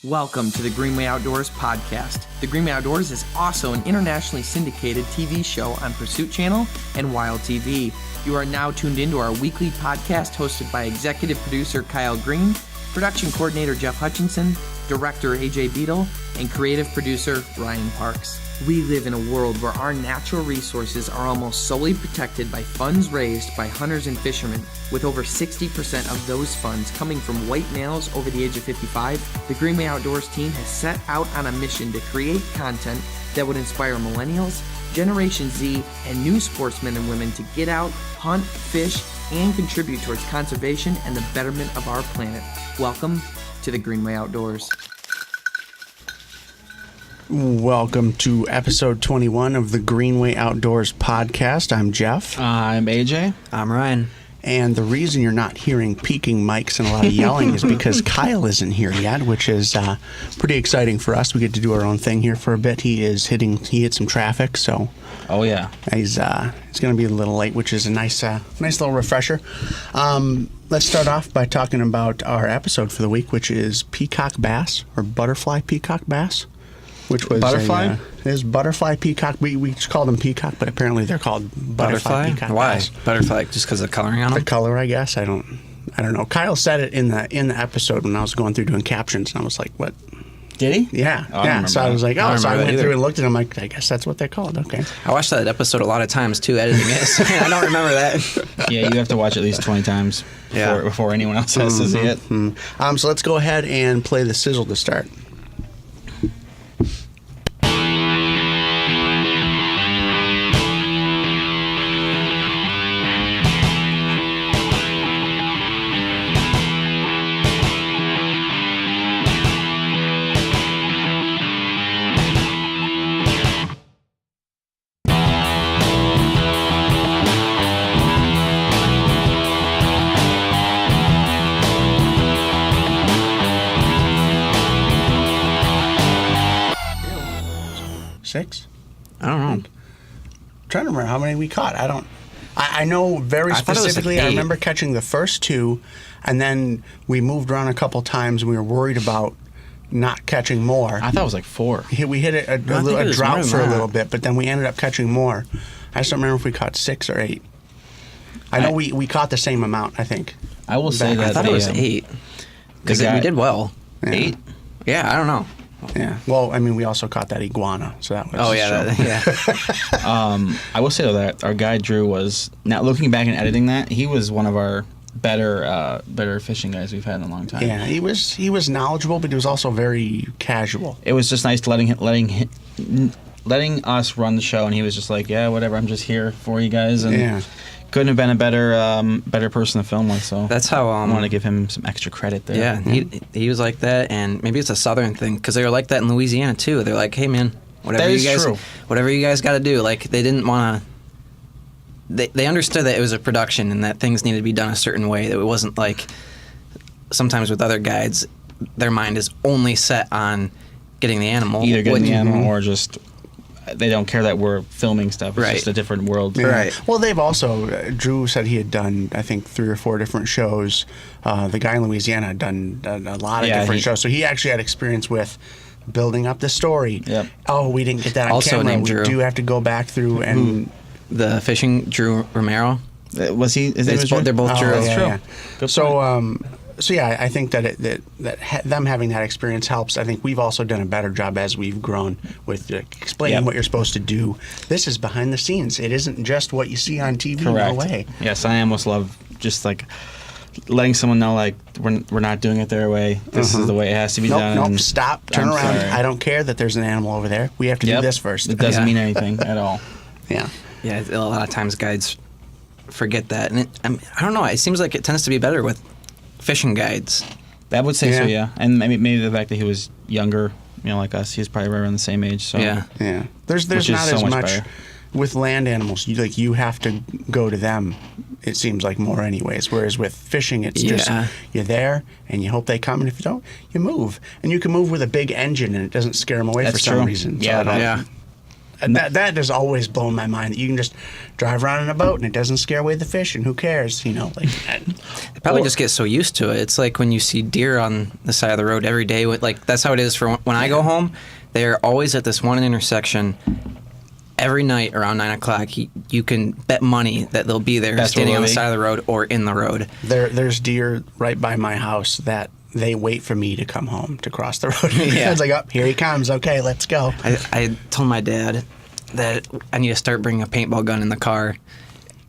Welcome to the Greenway Outdoors podcast. The Greenway Outdoors is also an internationally syndicated TV show on Pursuit Channel and Wild TV. You are now tuned into our weekly podcast hosted by executive producer Kyle Green, production coordinator Jeff Hutchinson, director AJ Beadle, and creative producer Ryan Parks. We live in a world where our natural resources are almost solely protected by funds raised by hunters and fishermen, with over 60% of those funds coming from white males over the age of 55. The Greenway Outdoors team has set out on a mission to create content that would inspire millennials, Generation Z, and new sportsmen and women to get out, hunt, fish, and contribute towards conservation and the betterment of our planet. Welcome to the Greenway Outdoors. Welcome to episode 21 of the Greenway Outdoors podcast. I'm Jeff. I'm AJ. I'm Ryan. And the reason you're not hearing peaking mics and a lot of yelling is because Kyle isn't here yet, which is pretty exciting for us. We get to do our own thing here for a bit. He hit some traffic, so oh yeah, he's going to be a little late, which is a nice little refresher. Let's start off by talking about our episode for the week, which is peacock bass or butterfly peacock bass. Which was butterfly? Is butterfly peacock. We just call them peacock, but apparently they're called butterfly peacock. Why? Bass. Butterfly, just because of the coloring on them? The color, I guess. I don't know. Kyle said it in the episode when I was going through doing captions, and I was like, "What?" Did he? Yeah, I yeah. So I was like, I so I went either. through and looked at them. Like, I guess that's what they're called. Okay. I watched that episode a lot of times too, editing it. I don't remember that. Yeah, you have to watch at least 20 times before anyone else has to see it. So let's go ahead and play the sizzle to start. Six? I don't know. I'm trying to remember how many we caught. I know very I thought it was like specifically. I 8. remember catching the first 2, and then we moved around a couple times. And we were worried about not catching more. I thought it was like 4. We hit a think it was drought more than for a that. little bit, but then we ended up catching more. I just don't remember if we caught 6 or 8. I know we caught the same amount, I think. I will say I that I thought it was 8. Because guy- we did well. Yeah. 8? Yeah, I don't know. Yeah. Well, I mean, we also caught that iguana, so that was. Oh, yeah. Yeah. I will say though that our guy Drew was, now looking back and editing that, he was one of our better fishing guys we've had in a long time. Yeah, he was knowledgeable, but he was also very casual. It was just nice letting us run the show, and he was just like, yeah, whatever, I'm just here for you guys, and Yeah. couldn't have been a better person to film with. So That's how. I want to give him some extra credit there. Yeah, he was like that, and maybe it's a Southern thing because they were like that in Louisiana too. They're like, hey man, whatever That you is guys, true. whatever you guys got to do. Like they didn't want to. They understood that it was a production and that things needed to be done a certain way. That it wasn't like sometimes with other guides, their mind is only set on getting the animal. Either getting the animal or just they don't care that we're filming stuff. It's Right. just a different world. Yeah. Right. Well, they've also, Drew said he had done, I think, 3 or 4 different shows. The guy in Louisiana had done a lot of different shows. So he actually had experience with building up the story. Yep. Oh, we didn't get that on Also camera. named We Drew. do have to go back through and... The fishing Drew Romero. Was he? Is It's it they're both Drew. yeah, true. yeah. Good So yeah, I think that them having that experience helps. I think we've also done a better job as we've grown with explaining Yep. what you're supposed to do. This is behind the scenes. It isn't just what you see on TV. Correct. No way. Yes, I almost love just like letting someone know like we're not doing it their way. This is the way it has to be done. Nope, stop, turn I'm around. sorry. I don't care that there's an animal over there. We have to do this first. It doesn't Yeah. mean anything at all. Yeah. Yeah, a lot of times guides forget that, and I don't know. It seems like it tends to be better with fishing guides. I would say so, Yeah. yeah. And maybe the fact that he was younger, like us, he's probably right around the same age. So Yeah. Yeah. There's Which is not so as much much better. with land animals. You have to go to them. It seems like more anyways. Whereas with fishing, it's just Yeah. you're there and you hope they come, and if you don't, you move. And you can move with a big engine, and it doesn't scare them away That's for some true. reason. Yeah, I don't- Yeah. That has always blown my mind. That you can just drive around in a boat and it doesn't scare away the fish, and who cares? Like They probably just get so used to it. It's like when you see deer on the side of the road every day. Like that's how it is for when I go home. They're always at this one intersection. Every night around 9 o'clock, you can bet money that they'll be there, standing on the side of the road or in the road. There's deer right by my house that they wait for me to come home to cross the road. Yeah. It's like, oh, here he comes. Okay, let's go. I told my dad that I need to start bringing a paintball gun in the car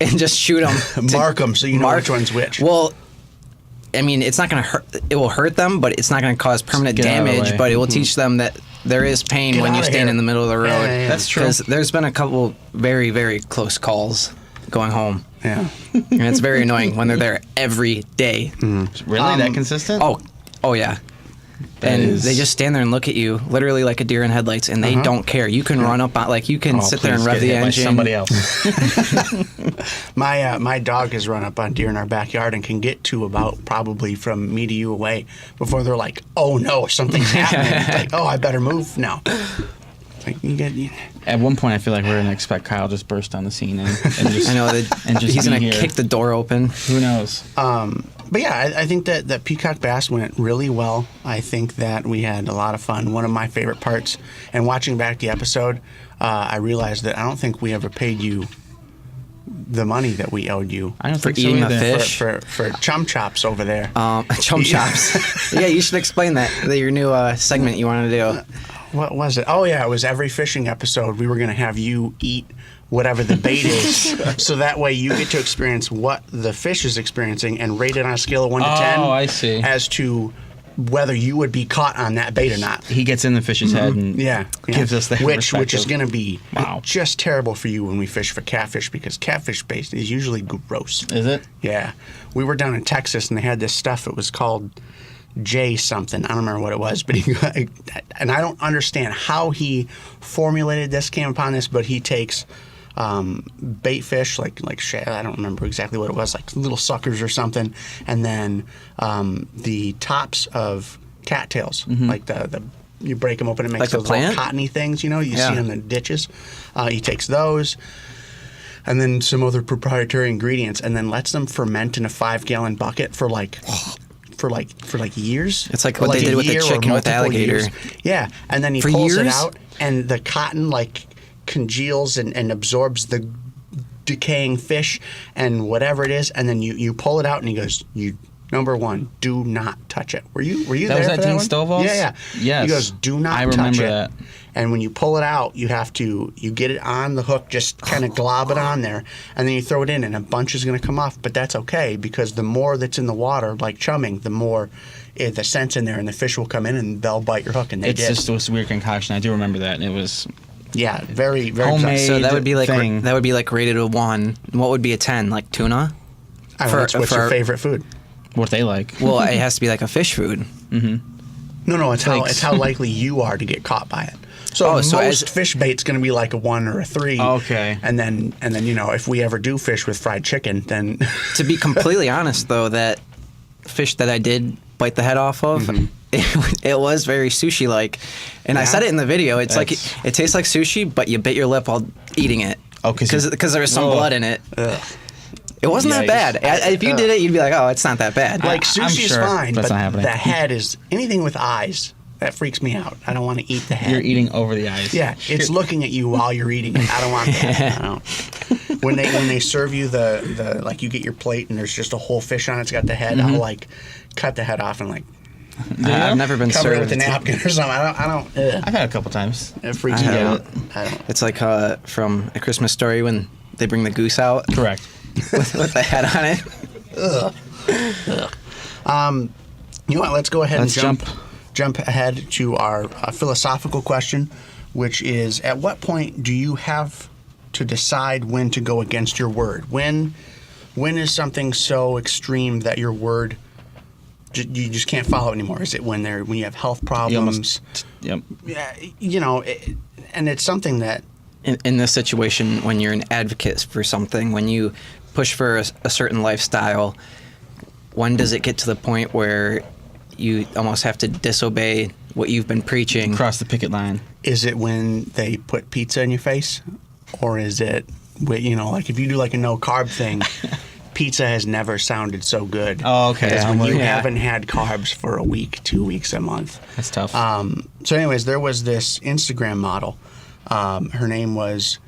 and just shoot them. Mark them so you know which one's which. Well, I mean, it's not going to hurt. It will hurt them, but it's not going to cause permanent damage. But it will teach them that there is pain when you stand in the middle of the road. Yeah. That's true. Because there's been a couple very, very close calls going home. Yeah. And it's very annoying when they're there every day. Really, that consistent? Oh yeah. That And is- they just stand there and look at you, literally like a deer in headlights, and they don't care. You can run up on, like you can Oh, sit there and please rev get the hit by engine. somebody else. My dog has run up on deer in our backyard and can get to about probably from me to you away before they're like, oh no, something's happening. It's like, oh, I better move now. It's like At one point, I feel like we're gonna expect Kyle just burst on the scene and just I know that and just he's be gonna here. kick the door open. Who knows? But yeah, I think that peacock bass went really well. I think that we had a lot of fun. One of my favorite parts, and watching back the episode, I realized that I don't think we ever paid you the money that we owed you I don't For think so eating the either. fish. for chum chops over there. Chum chops. Yeah, you should explain that. Your new segment you want to do. What was it? Oh yeah, it was every fishing episode. We were going to have you eat whatever the bait is, so that way you get to experience what the fish is experiencing and rate it on a scale of 1 to 10. Oh, I see. As to whether you would be caught on that bait or not. He gets in the fish's head and gives us that which is perspective. going to be Wow. just terrible for you when we fish for catfish, because catfish bait is usually gross. Is it? Yeah, we were down in Texas and they had this stuff. It was called J something. I don't remember what it was, but and I don't understand how he formulated this, came upon this, but he takes bait fish like shad, I don't remember exactly what it was, like little suckers or something, and then the tops of cattails, like the you break them open and Like makes the those little plant? cottony things, you Yeah. see in the ditches. He takes those. And then some other proprietary ingredients, and then lets them ferment in a 5-gallon bucket for years. It's like For what they a did with the year or chicken with multiple alligator. years. Yeah, and then he For pulls it years? out, and the cotton congeals and absorbs the decaying fish and whatever it is, and then you pull it out, and he goes, Number 1, do not touch it. Were you That there was for at that Dean one? Stovall's? Yeah. Yes. He goes, do not I touch remember it. that. And when you pull it out, you get it on the hook, just kind of glob it on there, and then you throw it in, and a bunch is going to come off. But that's okay, because the more that's in the water, like chumming, the more the scent's in there, and the fish will come in and they'll bite your hook, and they It's did. just this weird concoction. I do remember that. And it was Yeah, very, very Homemade. So that would be like thing. rated a 1. What would be a 10? Like tuna? I don't know, what's your favorite food? what they like. Well, it has to be like a fish food. No, it's Like- how likely you are to get caught by it. So Oh, so most as- fish bait's going to be like a 1 or a 3. Okay. And then if we ever do fish with fried chicken, then To be completely honest, though, that fish that I did bite the head off of, it was very sushi-like. And I Yeah? said it in the video. It's like That's- it tastes like sushi, but you bit your lip while eating it. Oh, 'cause there was some Oh. blood in it. It wasn't that Yikes. bad. If you did it, you'd be like, oh, it's not that bad. like I'm sushi is sure fine, that's but not happening. the head is anything with eyes. That freaks me out. I don't want to eat the head. You're eating over the eyes. Yeah, it's looking at you while you're eating it. I don't want that. I don't. When they serve you the like, you get your plate and there's just a whole fish on it. It's got the head. Mm-hmm. I'll cut the head off and I've never been cover it served. with a napkin or something. I don't. I've had a couple times. It freaks I me out. haven't. I don't. It's like from A Christmas Story when they bring the goose out Correct. with the head on it. You know what? Let's go ahead Let's and jump ahead to our philosophical question, which is: at what point do you have to decide when to go against your word? When is something so extreme that your word you just can't follow anymore? Is it when you have health You problems? Yep. Yeah, and it's something that In this situation, when you're an advocate for something, when you push for a certain lifestyle, when does it get to the point where you almost have to disobey what you've been preaching. Across the picket line. Is it when they put pizza in your face, or is it, like if you do like a no carb thing? Pizza has never sounded so good. Oh, okay. As when I'm you with you. haven't had carbs for a week, 2 weeks, a month. That's tough. So, anyways, there was this Instagram model. Her name is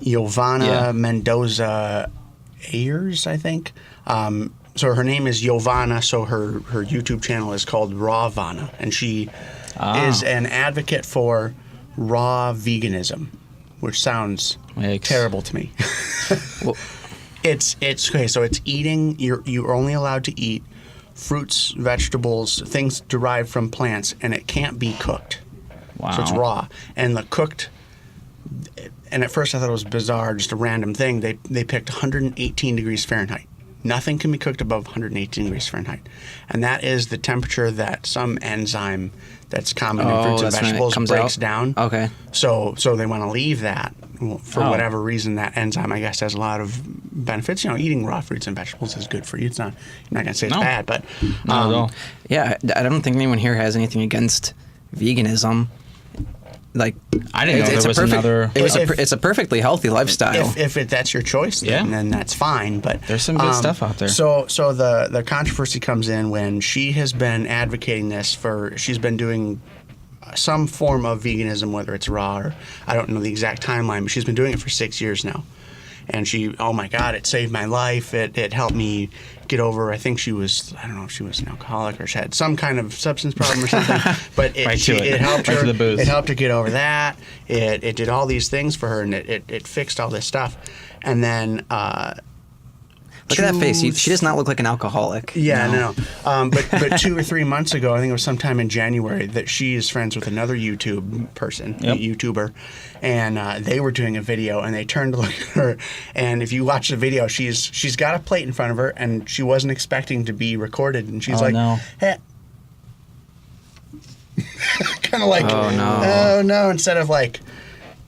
Giovanna Yeah. Mendoza Ayers, I think. So her name is Giovanna. So her YouTube channel is called Rawvana, and she is an advocate for raw veganism, which sounds Yikes. terrible to me. Well, It's okay. So it's eating. You're only allowed to eat fruits, vegetables, things derived from plants, and it can't be cooked. Wow. So it's raw, and the cooked. And at first I thought it was bizarre, just a random thing. They picked 118 degrees Fahrenheit. Nothing can be cooked above 118 degrees Fahrenheit, and that is the temperature that some enzyme that's common in fruits and that's when it vegetables comes breaks out? down. Okay. So they want to leave that for Oh. whatever reason. That enzyme, I guess, has a lot of benefits. Eating raw fruits and vegetables is good for you. It's not. You're not going to say it's No. bad, but Not at all. Yeah, I don't think anyone here has anything against veganism. Like, I didn't know there was another- It's a perfectly healthy lifestyle. if that's your choice, then that's fine. But There's some good stuff out there. So the controversy comes in when she has been advocating this for. She's been doing some form of veganism, whether it's raw or I don't know the exact timeline, but she's been doing it for 6 years now. And oh my God, it saved my life. It helped me get over. I think I don't know if she was an alcoholic or she had some kind of substance problem or something. But it helped Right her. to the booze. It helped her get over that. It did all these things for her, and it fixed all this stuff. And then Look at that face. She does not look like an alcoholic. yeah, no. But 2 or 3 months ago, I think it was sometime in January, that she is friends with another YouTube person, Yep. a YouTuber, and they were doing a video, and they turned to look at her, and if you watch the video, she's got a plate in front of her, and she wasn't expecting to be recorded, and she's Oh, like, no. hey. Kind of like, Oh, no. oh no, instead of like,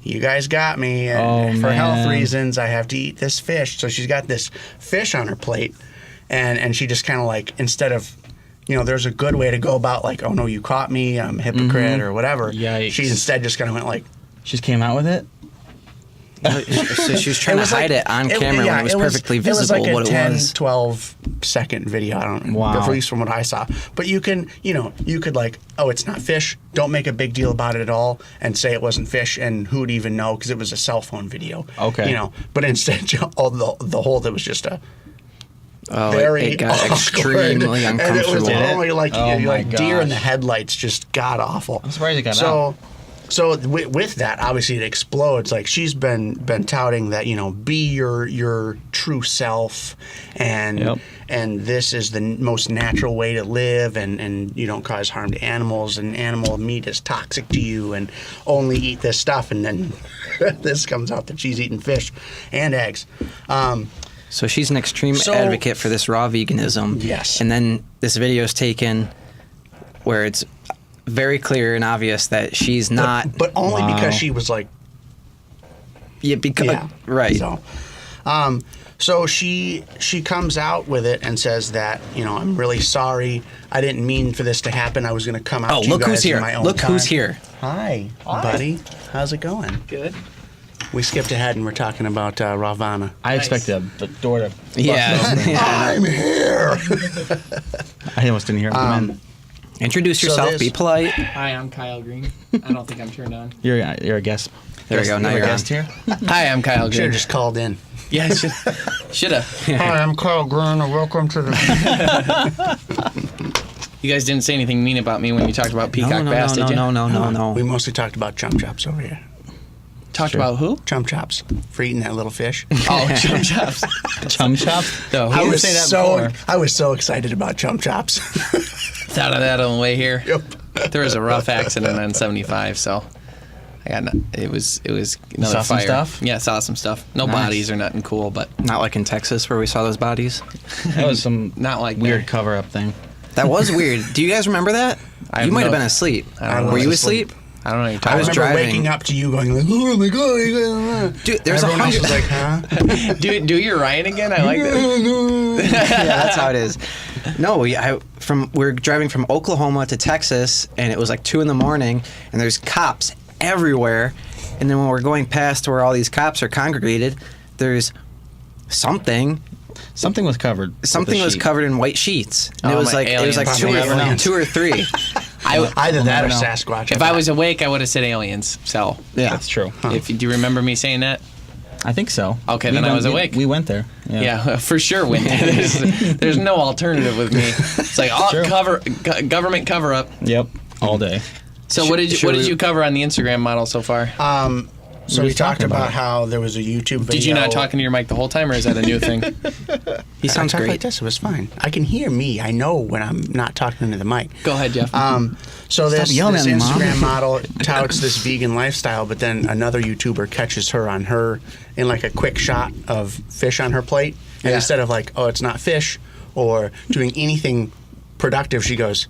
you guys got me, and Oh, for health man. reasons, I have to eat this fish. So she's got this fish on her plate, and she just kind of like, instead of, there's a good way to go about like, oh no, you caught me, I'm a hypocrite or whatever. Yikes. She instead just kind of went like, She just came out with it? So she was trying to was hide like- it on camera when it was perfectly visible It was like a what 10, it was. 12 second video. I don't know, Wow. at least from what I saw. But you can, you could like, oh, it's not fish. Don't make a big deal about it at all and say it wasn't fish, and who'd even know because it was a cell phone video. Okay. But instead, the whole that was just a Oh, very it got awkward. extremely And it was uncomfortable. only like, Oh my like deer in the gosh. headlights, just god awful. I'm surprised it got so, out. So with that, obviously it explodes. Like she's been touting that be your true self, and Yep. and this is the most natural way to live, and you don't cause harm to animals, and animal meat is toxic to you, and only eat this stuff. And then this comes out that she's eating fish and eggs. So she's an extreme So- advocate for this raw veganism. Yes. And then this video is taken where it's very clear and obvious that she's not. But only Wow. because she was like, Yeah, because yeah, right. So she comes out with it and says that I'm really sorry. I didn't mean for this to happen. I was going to come out. Oh, to you look who's guys in here! my own Look who's time." here! Hi, buddy. How's it going? Good. We skipped ahead and we're talking about Rawvana. I expected the door to bust Yeah. open. I'm here. I almost didn't hear him come in. Introduce So yourself. this- Be polite. Hi, I'm Kyle Green. I don't think I'm turned on. You're a guest. There we go. Now You're a you're on. guest here. Hi, I'm Kyle Should Green. have just called in. Yeah, should have. Hi, I'm Carl Green, and welcome to the. You guys didn't say anything mean about me when you talked about peacock No, bass, did you? no. We mostly talked about chump chops over here. Talked Sure. about who? Chump chops for eating that little fish. Oh, chum chops. Chum chop? No, I who was say that so before. I was so excited about chump chops. thought of that on the way here. Yep. There was a rough accident on 75, so it was another Saw some fire. stuff? Yeah, saw some stuff. No Nice. bodies or nothing cool, but Not like in Texas where we saw those bodies. That was some Not like weird there. cover up thing. That was weird. Do you guys remember that? I You might have know. been asleep. I don't know. Were you was asleep. asleep? I don't know what you're I talking was about. remember driving. waking up to you going like, oh my god. Dude, there's Everyone else 100. was like, huh? Do your Ryan again? I like that. Yeah, that's how it is. No, we're driving from Oklahoma to Texas, and it was like 2 a.m, and there's cops everywhere. And then when we're going past where all these cops are congregated, there's something. Something was covered. Something with a was sheet. covered in white sheets. And Oh, it was my like aliens. two or three. Either that or know. Sasquatch. If I was awake, I would have said aliens. So, Yeah. That's true. if do you remember me saying that? I think so. Okay, then I was awake. We went there. Yeah, for sure. When there's no alternative with me. It's like True. government cover up. Yep. All day. So what did you cover on the Instagram model so far? So What are we you talked talking about about? how there was a YouTube video. Did you not talk into your mic the whole time, or is that a new thing? He I sounds talk like great. this. It was fine. I can hear me. I know when I'm not talking into the mic. Go ahead, Jeff. So this yelling at me, Mom. Instagram model touts this vegan lifestyle, but then another YouTuber catches her on her in like a quick shot of fish on her plate, and Yeah. instead of like, oh, it's not fish, or doing anything productive, she goes.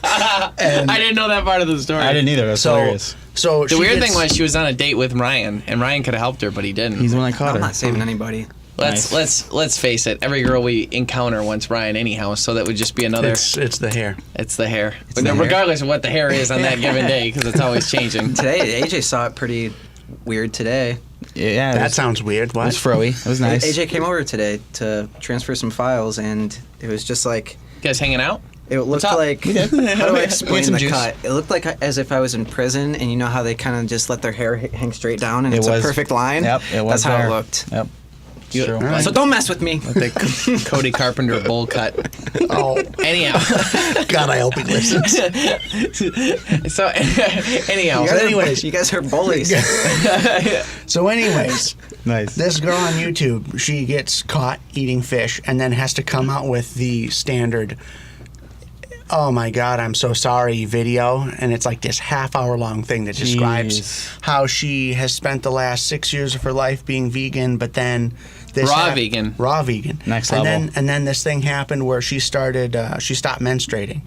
I didn't know that part of the story. I didn't either. That's So, hilarious. so The weird thing was she was on a date with Ryan, and Ryan could have helped her, but he didn't. He's the one that caught I'm her. not saving anybody. Let's face it. Every girl we encounter wants Ryan anyhow, so that would just be another. it's the hair. It's the hair. But the then hair. regardless of what the hair is on that given day, because it's always changing. Today, AJ saw it pretty weird today. Yeah. It That was, sounds weird. it What? was froey. It was nice. AJ came over today to transfer some files, and it was just like You guys hanging out? it looked up? like. We did. How do We I had explain some the juice. cut? It looked like as if I was in prison, and you know how they kind of just let their hair hang straight down, and It it's was- a perfect line. Yep. It was That's how there. it looked. Yep. You- True. right. So don't mess with me. The Cody Carpenter bowl cut. Oh, Anyhow. God, I hope he listens. So anyhow. You guys, anyways. you guys are bullies. So, anyways, Nice. this girl on YouTube, she gets caught eating fish and then has to come out with the standard, oh my God, I'm so sorry video. And it's like this half-hour long thing that describes Jeez. how she has spent the last 6 years of her life being vegan, but then this Raw vegan. Raw vegan. Next and level. and then this thing happened where she started, she stopped menstruating.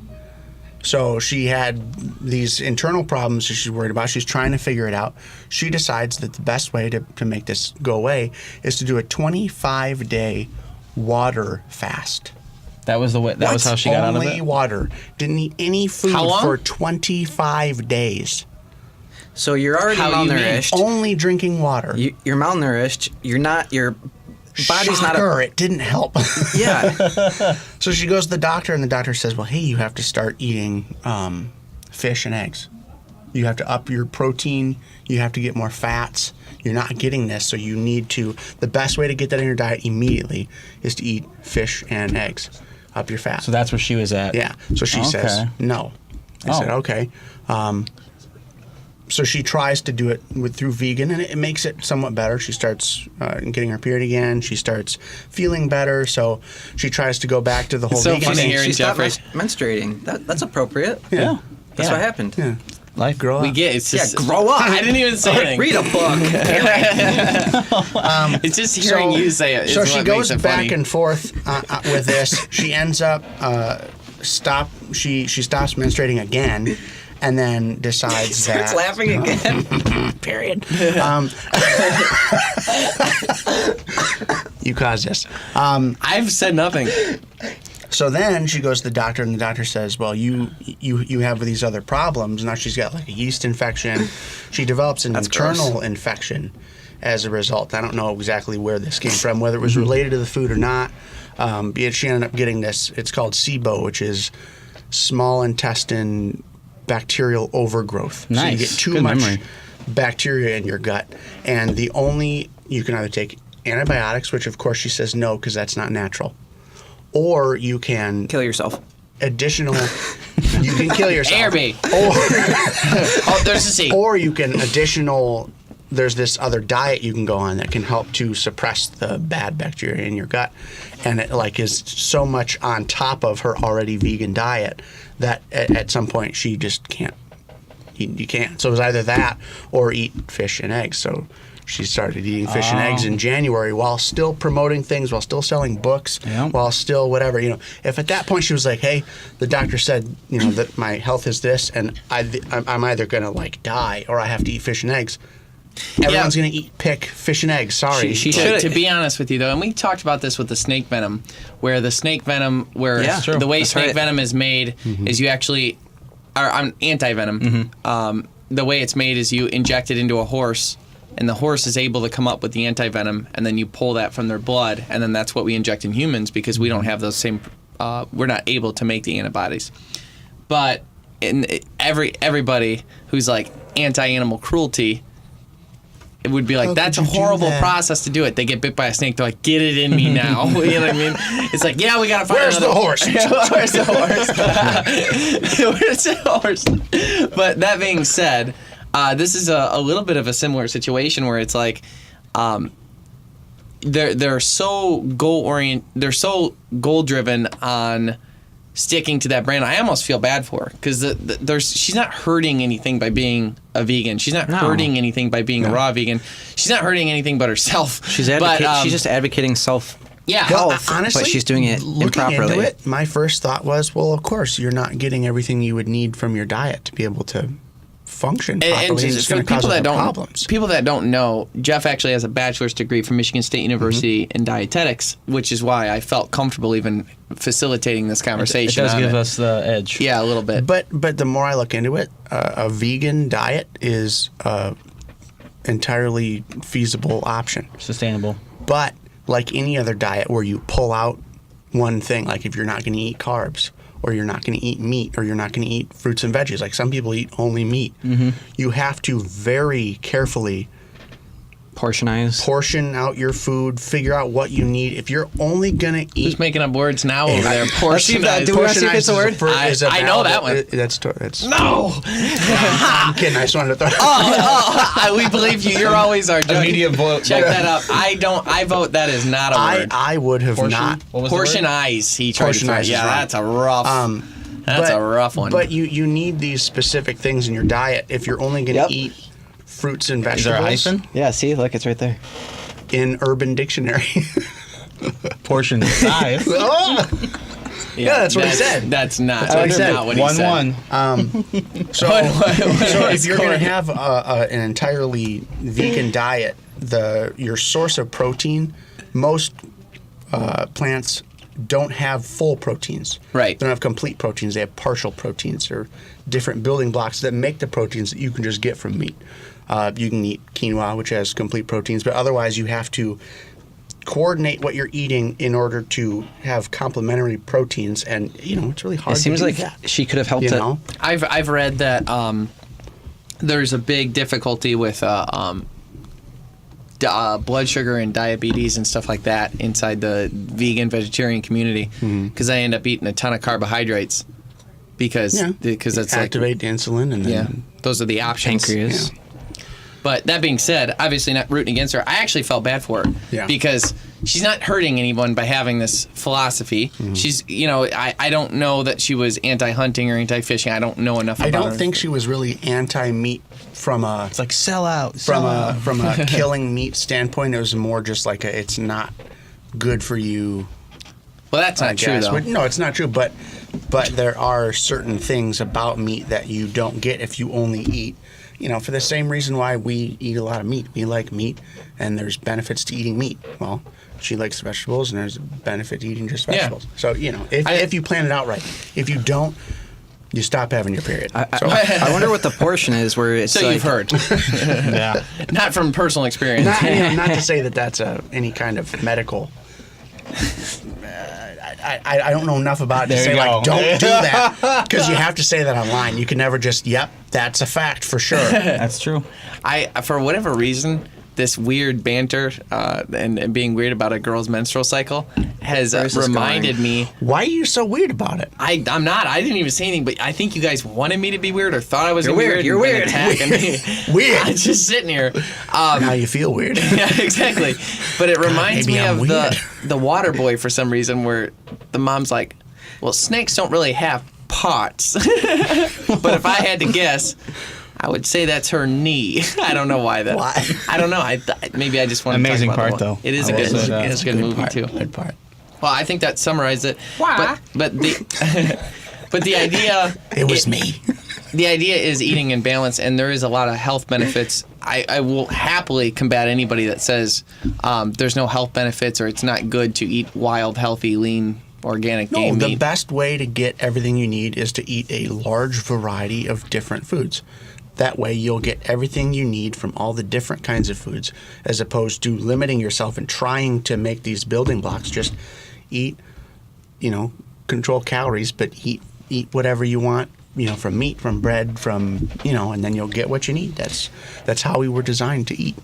So she had these internal problems that she's worried about. She's trying to figure it out. She decides that the best way to make this go away is to do a 25-day water fast. That was the way. That was how she got out of Only it. water. Didn't eat any food How long? for 25 days. So you're already How you mean? malnourished. Only drinking water. You're malnourished. You're not. Your body's not Shocker, a. it didn't help. Yeah. So she goes to the doctor, and the doctor says, well, hey, you have to start eating fish and eggs. You have to up your protein. You have to get more fats. You're not getting this, so you need to. The best way to get that in your diet immediately is to eat fish and eggs. Up your fat. So that's where she was at. Yeah. So she says, Okay. no. I Oh. said, okay. So she tries to do it through vegan, and it makes it somewhat better. She starts getting her period again. She starts feeling better. So she tries to go back to the whole so vegan funny thing. hearing She stopped Jeffrey. menstruating. That's appropriate. Yeah. That's Yeah. what happened. Yeah. Life. Grow up. We get it's Yeah, just grow up. I didn't even say anything. Read a book. It's just hearing you say it. So is she what goes makes it back funny. and forth with this. She ends up She stops menstruating again, and then decides Starts that laughing again. period. You caused this. I've said nothing. So then she goes to the doctor, and the doctor says, well, you have these other problems. Now she's got like a yeast infection. She develops an internal infection as a result. I don't know exactly where this came from, whether it was related to the food or not. Yet she ended up getting this. It's called SIBO, which is small intestine bacterial overgrowth. So you Nice. get too Good much memory. bacteria in your gut. And you can either take antibiotics, which of course she says no, because that's not natural. Or you can Kill yourself. you can kill yourself. ARB. Oh, there's a C. Or you can there's this other diet you can go on that can help to suppress the bad bacteria in your gut. And it like is so much on top of her already vegan diet that at some point she just can't. You can't. So it was either that or eat fish and eggs. So she started eating fish and eggs in January while still promoting things, while still selling books, Yep. while still whatever. If at that point she was like, hey, the doctor said, that my health is this and I'm either going to like die or I have to eat fish and eggs, Everyone's going to pick fish and eggs. Sorry. She To, should- to be honest with you, though, and we talked about this with the snake venom, where the snake venom, where Yeah, true. the way That's snake right. venom is made is you actually are anti-venom. The way it's made is you inject it into a horse, and the horse is able to come up with the anti-venom, and then you pull that from their blood, and then that's what we inject in humans because we don't have those same. We're not able to make the antibodies, but everybody who's like anti-animal cruelty. It would be like, How that's a could you do horrible that? process to do it. They get bit by a snake. They're like, get it in me now. You know what I mean? It's like, yeah, we got to find Where's another- the horse? Where's the horse? Where's the horse? But that being said, this is a little bit of a similar situation where it's like, they're so they're so goal driven on sticking to that brand. I almost feel bad for her because she's not hurting anything by being a vegan. She's not hurting anything by being a raw vegan. She's not hurting anything but herself. She's But, she's just advocating self. yeah. health, honestly, but she's doing it looking improperly. into it, my first thought was, well, of course, you're not getting everything you would need from your diet to be able to function properly. And it's just going for to cause people that other don't problems. people that don't know, Jeff actually has a bachelor's degree from Michigan State University Mm-hmm. in dietetics, which is why I felt comfortable even facilitating this It conversation. does on give it. us the edge. Yeah, a little bit. But the more I look into it, a vegan diet is entirely feasible option. Sustainable. But like any other diet where you pull out one thing, like if you're not going to eat carbs or you're not going to eat meat or you're not going to eat fruits and veggies, like some people eat only meat, you have to very carefully Portionize. portion out your food, figure out what you need. If you're only going to eat... Who's making up words now over there? Let's see if that- Portionized. do we wanna see if it's a word? I know that one. That's No! I'm kidding. I just wanted to throw We believe you. You're always our judge. Immediate vote. Check that out. I vote that is not a word. I would have not... What was the word? Portion eyes. He tried to throw. Portionize is Yeah, right. that's a rough. That's a rough one. But you need these specific things in your diet if you're only going to Yep. eat fruits and Is there a vegetables. hyphen? Yeah, see, look, it's right there. In Urban Dictionary. Portion size. Yeah, that's what he said. That's not. That's what he That's said. not what he said. 1-1. So, What so is if you're going to going- have an entirely vegan diet, your source of protein, most plants don't have full proteins. Right. They don't have complete proteins. They have partial proteins or different building blocks that make the proteins that you can just get from meat. You can eat quinoa, which has complete proteins, but otherwise you have to coordinate what you're eating in order to have complementary proteins, and it's really hard. It seems to do like that, she could have helped you it. know. I've read that there's a big difficulty with blood sugar and diabetes and stuff like that inside the vegan vegetarian community because I end up eating a ton of carbohydrates because that's like activate insulin and then those are the options. Pancreas. Yeah. But that being said, obviously not rooting against her. I actually felt bad for her because she's not hurting anyone by having this philosophy. She's, I don't know that she was anti-hunting or anti-fishing. I don't know enough about her. I don't think she was really anti-meat from a It's like sell out. from a killing meat standpoint. It was more just like it's not good for you. Well, that's I not true, guess. though. But, no, it's not true. But there are certain things about meat that you don't get if you only eat. For the same reason why we eat a lot of meat. We like meat, and there's benefits to eating meat. Well, she likes vegetables, and there's a benefit to eating just vegetables. So, if you plan it out right. If you don't, you stop having your period. I wonder what the portion is where it's So like, you've heard. Yeah. Not from personal experience. not to say that that's any kind of medical. I don't know enough about it to There say you like go. don't do that because you have to say that online. You can never just that's a fact for sure. That's true. For whatever reason, this weird banter and being weird about a girl's menstrual cycle has Where's this reminded going? me. Why are you so weird about it? I'm not. I didn't even say anything, but I think you guys wanted me to be weird or thought I was You're gonna be weird, you're and been weird. attacking me. Weird. I'm just sitting here. Now you feel weird. Yeah, exactly. But it reminds maybe me I'm of weird. the water boy for some reason, where the mom's like, "Well, snakes don't really have pots," but if I had to guess, I would say that's her knee. I don't know why that. Why? I don't know. Maybe I just want Amazing to talk about part, the though. It is I a will good. say that. It's a good movie part, too. Good part. Well, I think that summarized it. Why? But the but the idea It was me. the idea is eating in balance, and there is a lot of health benefits. I will happily combat anybody that says there's no health benefits or it's not good to eat wild, healthy, lean, organic No, game the meat. best way to get everything you need is to eat a large variety of different foods. That way, you'll get everything you need from all the different kinds of foods, as opposed to limiting yourself and trying to make these building blocks. Just eat, control calories, but eat whatever you want, from meat, from bread, from, and then you'll get what you need. That's how we were designed to eat.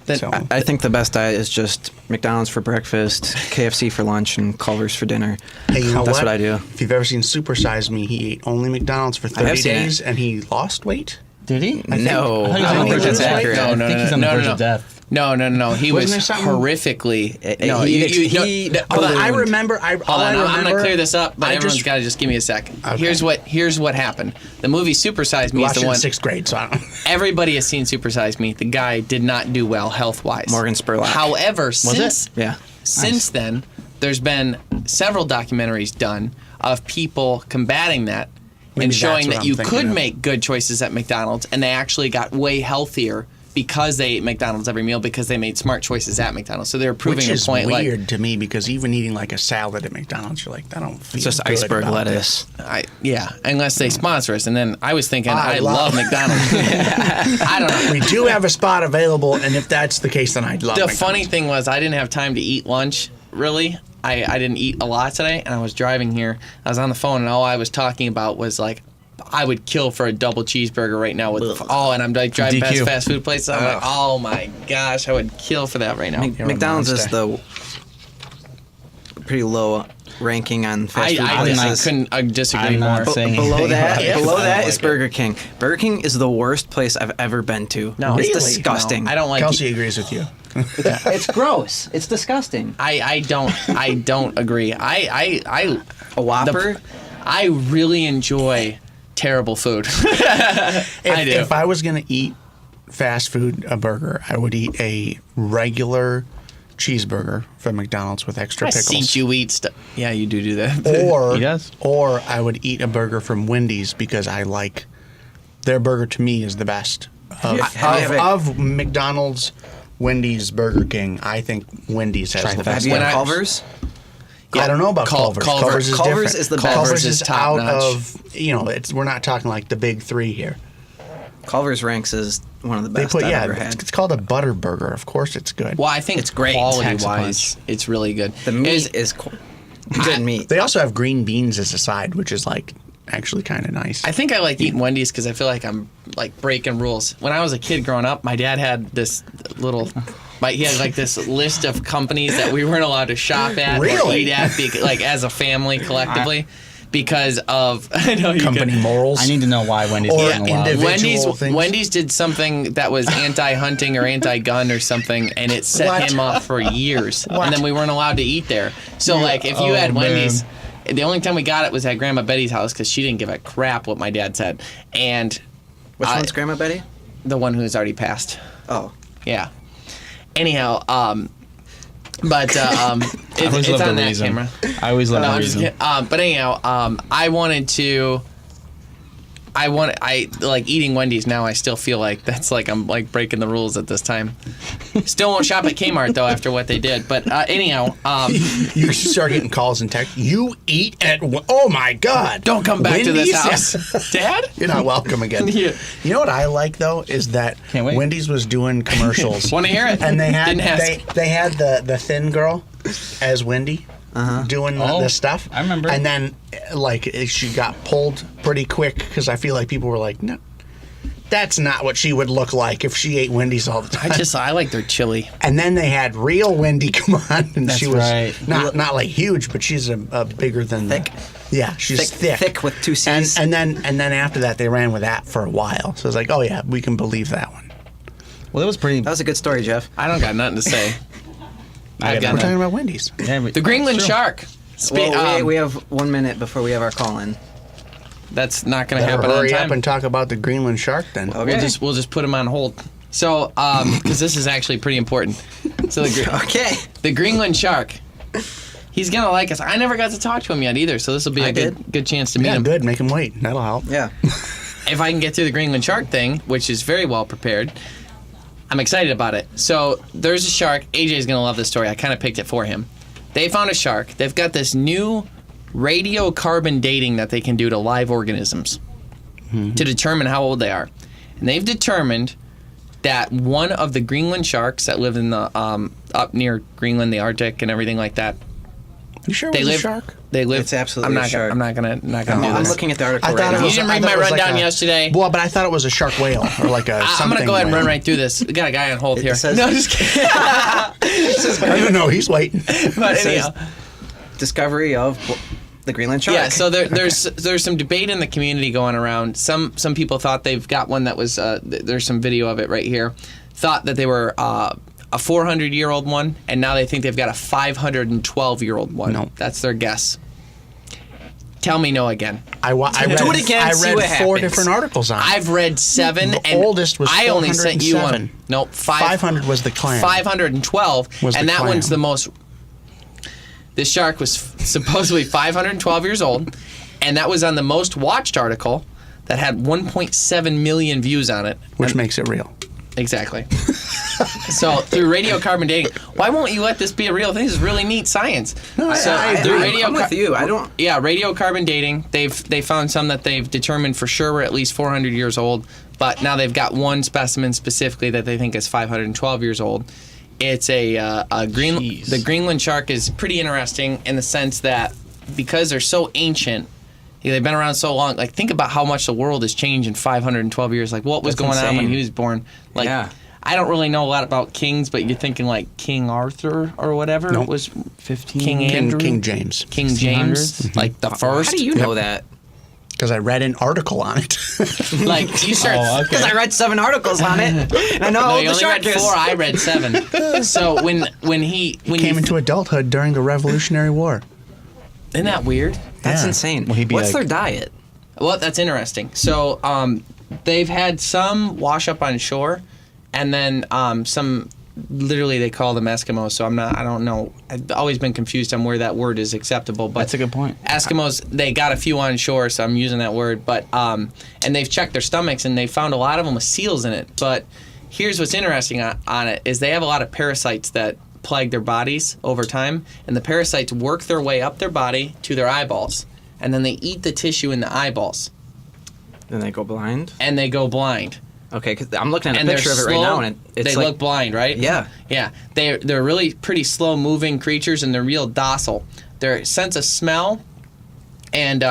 So, I think the best diet is just McDonald's for breakfast, KFC for lunch, and Culver's for dinner. hey, you know That's what I do. If you've ever seen Super Size Me, he ate only McDonald's for have 30 seen it. days, and he lost weight. Did he? No, I I don't think that's lose weight. accurate. No, no, I think no, he's on the no, verge no. of death. No. He Wasn't was there something- horrifically. No, he Hold on, I remember. Hold on, I'm gonna clear this up, but everyone's got to just give me a second. Okay. Here's what happened. The movie Super Size Me is watched the it in one. 6th grade, so I don't. Everybody has seen Super Size Me. The guy did not do well health wise. Morgan Spurlock. However, since Yeah. then, there's been several documentaries done of people combating that Maybe and that's showing what that I'm you thinking could of. make good choices at McDonald's, and they actually got way healthier because they ate McDonald's every meal because they made smart choices at McDonald's. So they're proving Which a is point. weird to me because even eating like a salad at McDonald's, you're like, I don't feel It's just good iceberg about lettuce. Unless they sponsor us. And then I was thinking, I love love- McDonald's. I don't know. this. We do have a spot available, and if that's the case, then I'd love The McDonald's. funny thing was I didn't have time to eat lunch, really. I didn't eat a lot today, and I was driving here. I was on the phone, and all I was talking about was like, I would kill for a double cheeseburger right now with and I'm like driving past DQ. fast food places. I'm like, oh my gosh, I would kill for that right now. McDonald's is the pretty low ranking on fast food I places. couldn't disagree I'm not more. saying Below anything that, about it. below I that like is it. Burger King. Burger King is the worst place I've ever been to. No, it's really? disgusting. No, I don't like. Kelsey agrees with you. It's gross. It's disgusting. I don't agree. I A Whopper. I really enjoy terrible food. I do. If I was going to eat fast food, a burger, I would eat a regular cheeseburger from McDonald's with extra I pickles. see you eat stuff. Yeah, you do that. Or, He does. or I would eat a burger from Wendy's because I like their burger. To me, is the best of McDonald's, Wendy's, Burger King. I think Wendy's has the best. Have you When had I- Culver's? I don't know about Culver's. Culver's is Culver's different. is the best. Culver's Culver's is is top out notch. of we're not talking like the big three here. Culver's ranks is one of the They best put I've yeah, ever it's, had. it's called a butter burger. Of course, it's good. Well, I think It's great. quality Packs a wise, it's really good. The meat is good meat. They also have green beans as a side, which is like actually kind of nice. I think I like eating Wendy's because I feel like I'm like breaking rules. When I was a kid growing up, my dad had this little. He had like this list of companies that we weren't allowed to shop at or Really? eat at, like as a family collectively, because of I know you Company could- morals. I need to know why Wendy's Or isn't allowed. individual things. Wendy's did something that was anti-hunting or anti-gun or something, and it set What? him up for years. What? And then we weren't allowed to eat there. So like, if you Oh, had Wendy's, man. the only time we got it was at Grandma Betty's house because she didn't give a crap what my dad said, and Which one's Grandma Betty? the one who's already passed. Oh, Yeah. Anyhow, but I always it's love on the that reason. camera. I always love No, the I'm just reason. kidding. But anyhow, I like eating Wendy's now. I still feel like that's like I'm like breaking the rules at this time. Still won't shop at Kmart though after what they did. But anyhow, You start getting calls and texts. You eat at. Oh my God! don't come back to this Wendy's? house, Dad. You're not welcome again. Yeah. You know what I like though is that Can't wait. Wendy's was doing commercials. Want to hear it? And they had Didn't ask. they had the thin girl as Wendy doing Oh, the stuff. I remember. And then like she got pulled pretty quick because I feel like people were like, no, that's not what she would look like if she ate Wendy's all the time. I like their chili. And then they had real Wendy come on, and That's she was right. not like huge, but she's a bigger than Thick. Yeah, she's thick. thick with two And C's. and then after that they ran with that for a while. So it's like, oh yeah, we can believe that one. Well, it was pretty. That was a good story, Jeff. I don't got nothing to say. I've got We're none. talking about Wendy's. The Greenland shark. Well, we have 1 minute before we have our call in. That's not going to Better happen on hurry time. up and talk about the Greenland shark then. Okay. We'll just put him on hold. So, because this is actually pretty important. So Okay. the Greenland shark, he's gonna like us. I never got to talk to him yet either, so this will be I a did. good chance to meet Yeah, him. good. Make him wait. That'll help. Yeah. If I can get through the Greenland shark thing, which is very well prepared, I'm excited about it. So there's a shark. AJ's going to love this story. I kind of picked it for him. They found a shark. They've got this new radiocarbon dating that they can do to live organisms to determine how old they are. And they've determined that one of the Greenland sharks that live in the up near Greenland, the Arctic, and everything like that. You sure it was a shark? They live. It's absolutely I'm not a shark. I'm not gonna do I'm this. looking at the article I right thought now. it was. You didn't I read thought my it was rundown like yesterday. Well, but I thought it was a shark whale or like a. I'm gonna go ahead and whale. run right through this. We got a guy on hold here. says- no, just kidding. I don't know. He's waiting. But It says anyhow. discovery of the Greenland shark. Yeah, so there's some debate in the community going around. Some people thought they've got one that was there's some video of it right here. Thought that they were a 400-year-old one, and now they think they've got a 512-year-old one. No. That's their guess. Tell me no again. I read, Do it again, I see read what 4 happens. different articles on it. I've read 7, The and oldest was I only sent you 407. one. Nope, 500 was the clam. 512, Was and the that one's clam. the most. This shark was supposedly 512 years old, and that was on the most watched article that had 1.7 million views on it. Which And- makes it real. Exactly. So through radiocarbon dating, why won't you let this be a real thing? This is really neat science. No, So I- through I'm with you. I don't. Yeah, radiocarbon dating. They found some that they've determined for sure were at least 400 years old, but now they've got one specimen specifically that they think is 512 years old. It's a green. Jeez. The Greenland shark is pretty interesting in the sense that because they're so ancient. They've been around so long. Like, think about how much the world has changed in 512 years. Like, what was That's going on when insane. he was born? Like, Yeah. I don't really know a lot about kings, but you're thinking like King Arthur or whatever Nope. was 15. King Andrew, King James. King James, 1600s? like the first. How do you know that? Because I read an article on it. Like you start. Oh, okay. Because I read 7 articles on it. And I know No, how you old the only read shark is. 4. I read 7. So when he Came into adulthood during the Revolutionary War. isn't that weird? That's Yeah. insane. Will he be What's like- their diet? Well, that's interesting. So they've had some wash up on shore, and then some. Literally, they call them Eskimos. So I don't know. I've always been confused on where that word is acceptable. But That's a good point. Eskimos, they got a few on shore, so I'm using that word. But and they've checked their stomachs, and they found a lot of them with seals in it. But here's what's interesting on it is they have a lot of parasites that plague their bodies over time, and the parasites work their way up their body to their eyeballs, and then they eat the tissue in the eyeballs, Then they go blind. and they go blind. Okay, because I'm looking at a And they're picture of it right slow. now, and it's they like look blind, right? Yeah. Yeah. They're really pretty slow moving creatures, and they're real docile. Their sense of smell and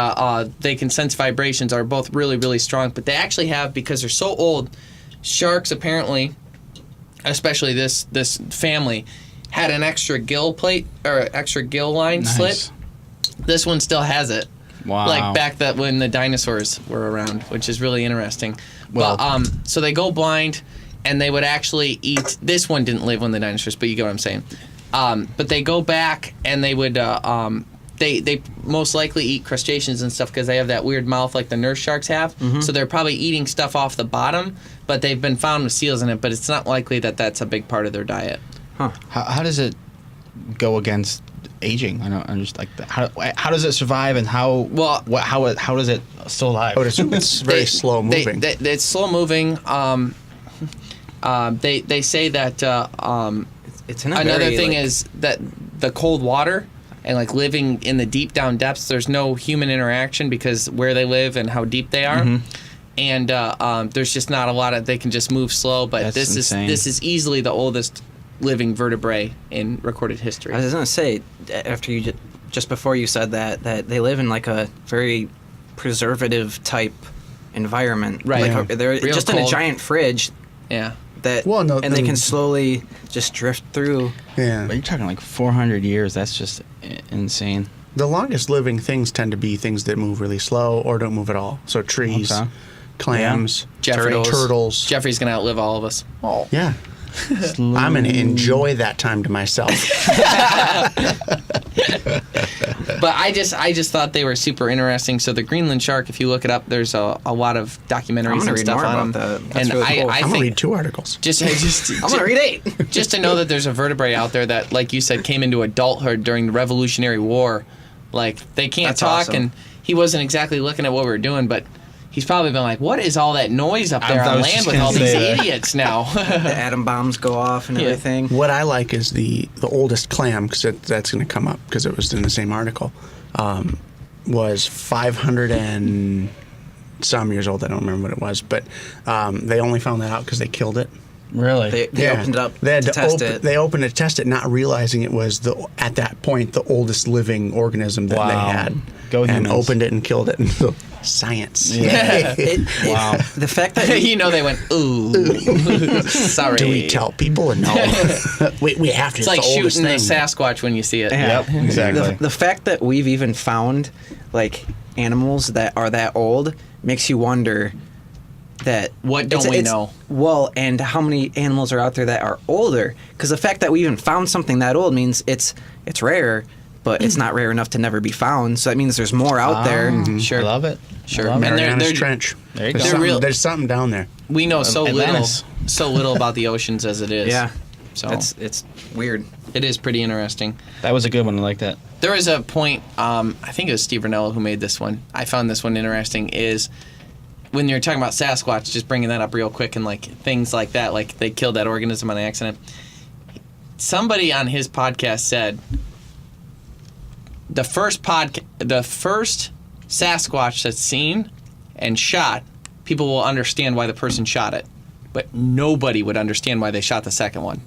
they can sense vibrations are both really, really strong. But they actually have, because they're so old, sharks apparently, especially this family, had an extra gill plate or extra gill line Nice. slit. This one still has it. Wow. Like back that when the dinosaurs were around, which is really interesting. Well- But so they go blind, and they would actually eat. This one didn't live when the dinosaurs, but you get what I'm saying. But they go back, and they would. They most likely eat crustaceans and stuff because they have that weird mouth like the nurse sharks have. So they're probably eating stuff off the bottom, but they've been found with seals in it. But it's not likely that that's a big part of their diet. How does it go against aging? I'm just like how does it survive and how how does it still alive? I would assume it's very slow moving. It's slow moving. They say that it's in a another very, thing like, is that the cold water and like living in the deep down depths, there's no human interaction because where they live and how deep they are. And there's just not a lot of. They can just move slow, but That's this insane. is easily the oldest living vertebrae in recorded history. I was gonna say after you just before you said that they live in like a very preservative type environment. Right. Like they're Real just in a cold. giant fridge Yeah. that. Well, no, and they the- can slowly just drift through. Yeah. But you're talking like 400 years. That's just insane. The longest living things tend to be things that move really slow or don't move at all. So trees, Okay. clams, Jeffrey. turtles. Jeffrey's gonna outlive all of us. Oh. Yeah. I'm going to enjoy that time to myself. But I just thought they were super interesting. So the Greenland shark, if you look it up, there's a lot of documentaries I'm gonna and read stuff more on about them. that. That's and really cool. I I'm going to think read 2 articles. just I'm gonna read 8. just to know that there's a vertebrae out there that, like you said, came into adulthood during the Revolutionary War. Like they can't That's talk, awesome. and he wasn't exactly looking at what we were doing, but he's probably been like, what is all that noise up there I on was land just with gonna all these say that. idiots now? The atom bombs go off and Yeah. everything. What I like is the oldest clam, because that's going to come up because it was in the same article, was 500 and some years old. I don't remember what it was, but they only found that out because they killed it. Really? They opened it up They had to test open, it. They opened it to test it, not realizing it was at that point the oldest living organism that they Wow. had. Go and humans. opened it and killed it. And so, science. Wow. The fact that You know, they went, ooh. Sorry. Do we tell people? No. we have to. It's like the oldest shooting a thing. Sasquatch when you see it. Yeah. Yep, exactly. The fact that we've even found like animals that are that old makes you wonder that What don't we know? Well, and how many animals are out there that are older? Because the fact that we even found something that old means it's rare, but it's not rare enough to never be found. So that means there's more out there. Sure. I love it. Sure. I love it. And they're- Marianas they're- Trench. There you There's go. something- real- There's something down there. We know Atlantis. so little about the oceans as it is. Yeah. So It's weird. it is pretty interesting. That was a good one. I like that. There was a point, I think it was Steve Rinella who made this one. I found this one interesting, is when you're talking about Sasquatch, just bringing that up real quick and like things like that, like they killed that organism on accident. Somebody on his podcast said the first Sasquatch that's seen and shot, people will understand why the person shot it, but nobody would understand why they shot the second one.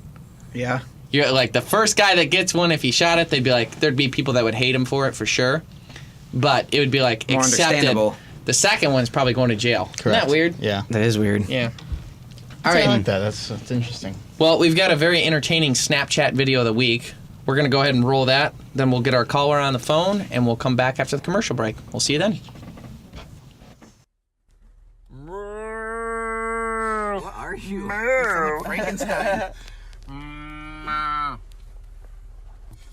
Yeah. You're like the first guy that gets one, if he shot it, they'd be like, there'd be people that would hate him for it for sure, but it would be like More accepted. understandable. The second one's probably going to jail. Correct. Isn't that weird? Yeah. That is weird. Yeah. All I right. like that. That's interesting. Well, we've got a very entertaining Snapchat video of the week. We're going to go ahead and roll that. Then we'll get our caller on the phone, and we'll come back after the commercial break. We'll see you then. What are you? Frankenstein.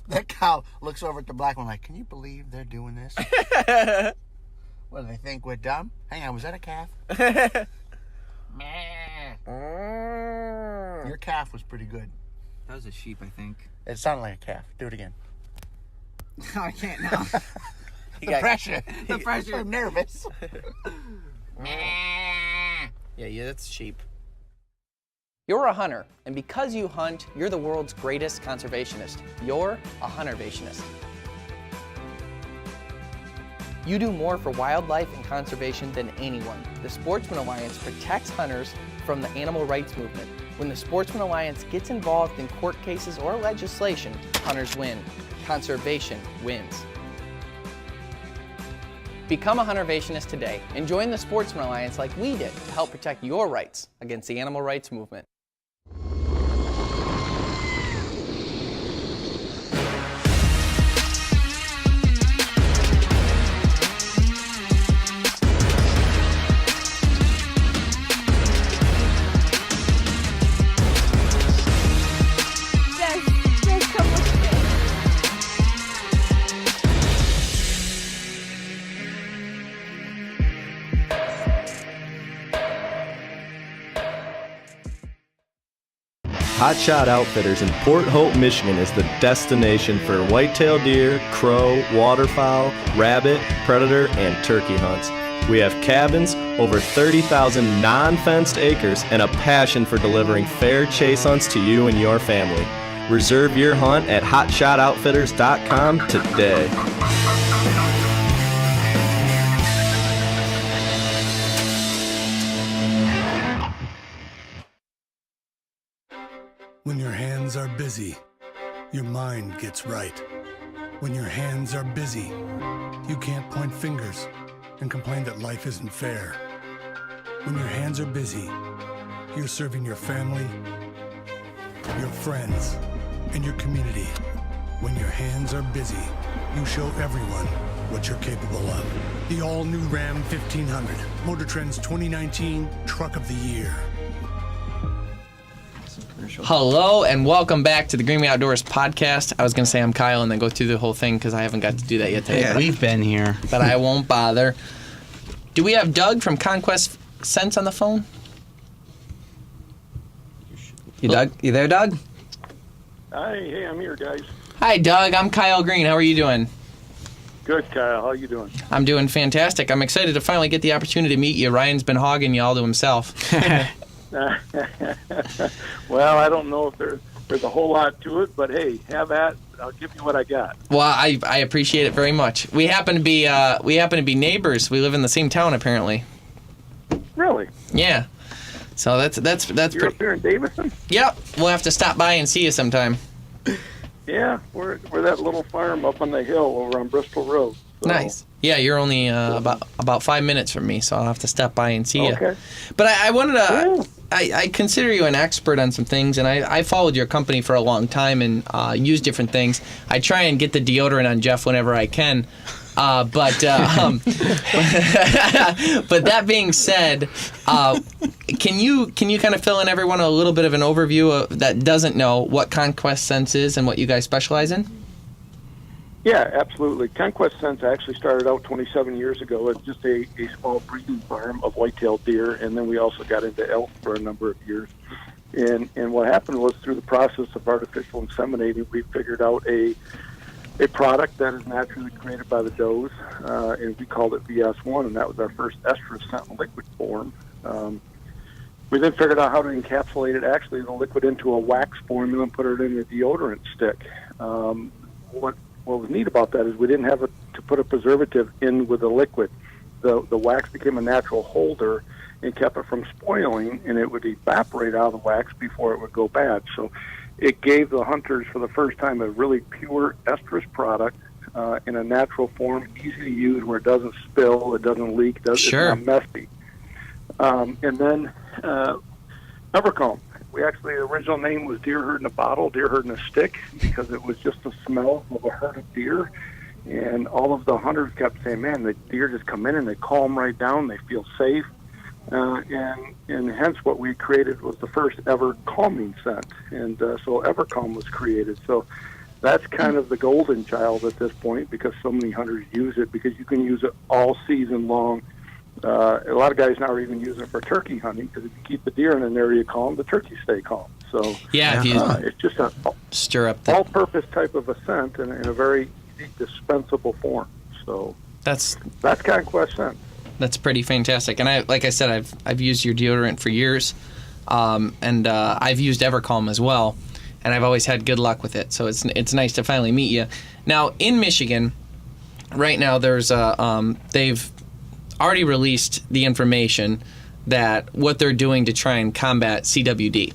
That cow looks over at the black one like, can you believe they're doing this? What, do they think we're dumb? Hang on, was that a calf? Your calf was pretty good. That was a sheep, I think. It sounded like a calf. Do it again. No, I can't now. The pressure. The pressure. I'm nervous. Yeah, that's sheep. You're a hunter, and because you hunt, you're the world's greatest conservationist. You're a huntervationist. You do more for wildlife and conservation than anyone. The Sportsman Alliance protects hunters from the animal rights movement. When the Sportsman Alliance gets involved in court cases or legislation, hunters win. Conservation wins. Become a huntervationist today and join the Sportsman Alliance like we did to help protect your rights against the animal rights movement. Hot Shot Outfitters in Port Hope, Michigan is the destination for whitetail deer, crow, waterfowl, rabbit, predator, and turkey hunts. We have cabins, over 30,000 non-fenced acres, and a passion for delivering fair chase hunts to you and your family. Reserve your hunt at hotshotoutfitters.com today. When your hands are busy, your mind gets right. When your hands are busy, you can't point fingers and complain that life isn't fair. When your hands are busy, you're serving your family, your friends, and your community. When your hands are busy, you show everyone what you're capable of. The all-new Ram 1500, Motor Trend's 2019 Truck of the Year. Hello and welcome back to the Greenway Outdoors podcast. I was going to say I'm Kyle and then go through the whole thing because I haven't got to do that yet today. Yeah, we've been here. But I won't bother. Do we have Doug from Conquest Sense on the phone? You there, Doug? Hey, I'm here, guys. Hi, Doug. I'm Kyle Green. How are you doing? Good, Kyle. How you doing? I'm doing fantastic. I'm excited to finally get the opportunity to meet you. Ryan's been hogging you all to himself. Well, I don't know if there's a whole lot to it, but hey, have at. I'll give you what I got. Well, I appreciate it very much. We happen to be neighbors. We live in the same town, apparently. Really? Yeah. So that's You're up here in Davison? Yep. We'll have to stop by and see you sometime. Yeah, we're that little farm up on the hill over on Bristol Road. So. Nice. Yeah, you're only about 5 minutes from me, so I'll have to stop by and see you. Okay. But I wanted to. Yeah. I consider you an expert on some things, and I followed your company for a long time and use different things. I try and get the deodorant on Jeff whenever I can. But that being said, can you kind of fill in everyone a little bit of an overview that doesn't know what Conquest Sense is and what you guys specialize in? Yeah, absolutely. Conquest Sense actually started out 27 years ago as just a small breeding farm of white-tailed deer, and then we also got into elk for a number of years. And what happened was through the process of artificial inseminating, we figured out a product that is naturally created by the does, and we called it VS1, and that was our first estrus scent in liquid form. We then figured out how to encapsulate it, actually, the liquid into a wax formula and put it in a deodorant stick. What was neat about that is we didn't have to put a preservative in with the liquid. The wax became a natural holder and kept it from spoiling, and it would evaporate out of the wax before it would go bad. So it gave the hunters, for the first time, a really pure estrus product in a natural form, easy to use, where it doesn't spill, it doesn't leak, it's not messy. And then Evercalm. The original name was Deer Herd in a Bottle, Deer Herd in a Stick, because it was just the smell of a herd of deer. And all of the hunters kept saying, man, the deer just come in and they calm right down, they feel safe. And hence what we created was the first ever calming scent. And so Evercalm was created. So that's kind of the golden child at this point, because so many hunters use it, because you can use it all season long. A lot of guys now are even using it for turkey hunting, because if you keep the deer in an area calm, the turkeys stay calm. So yeah, it's just a stir up all-purpose type of a scent in a very dispensable form. So that's Conquest Scent. That's pretty fantastic. And like I said, I've used your deodorant for years, and I've used Evercalm as well, and I've always had good luck with it. So it's nice to finally meet you. Now in Michigan, right now there's they've already released the information that what they're doing to try and combat CWD,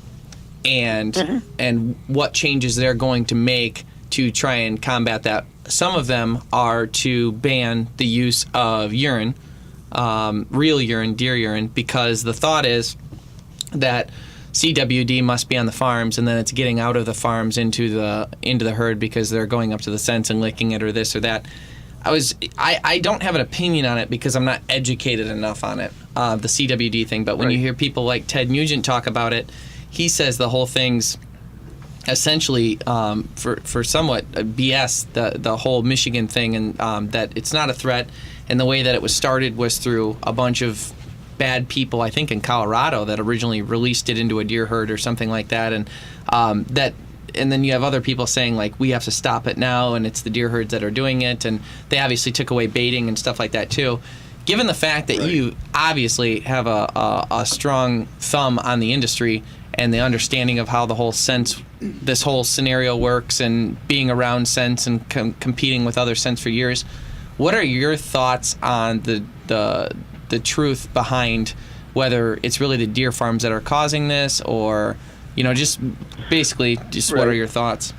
and what changes they're going to make to try and combat that. Some of them are to ban the use of urine, real urine, deer urine, because the thought is that CWD must be on the farms, and then it's getting out of the farms into the herd because they're going up to the scents and licking it or this or that. I don't have an opinion on it because I'm not educated enough on it, the CWD thing. But when you hear people like Ted Nugent talk about it, he says the whole thing's essentially for somewhat BS, the whole Michigan thing, and that it's not a threat. And the way that it was started was through a bunch of bad people, I think in Colorado, that originally released it into a deer herd or something like that, and and then you have other people saying, like, we have to stop it now, and it's the deer herds that are doing it, and they obviously took away baiting and stuff like that too. Given the fact that you obviously have a strong thumb on the industry and the understanding of how the whole this whole scenario works, and being around scents and competing with other scents for years, what are your thoughts on the truth behind whether it's really the deer farms that are causing this, or just basically, what are your thoughts?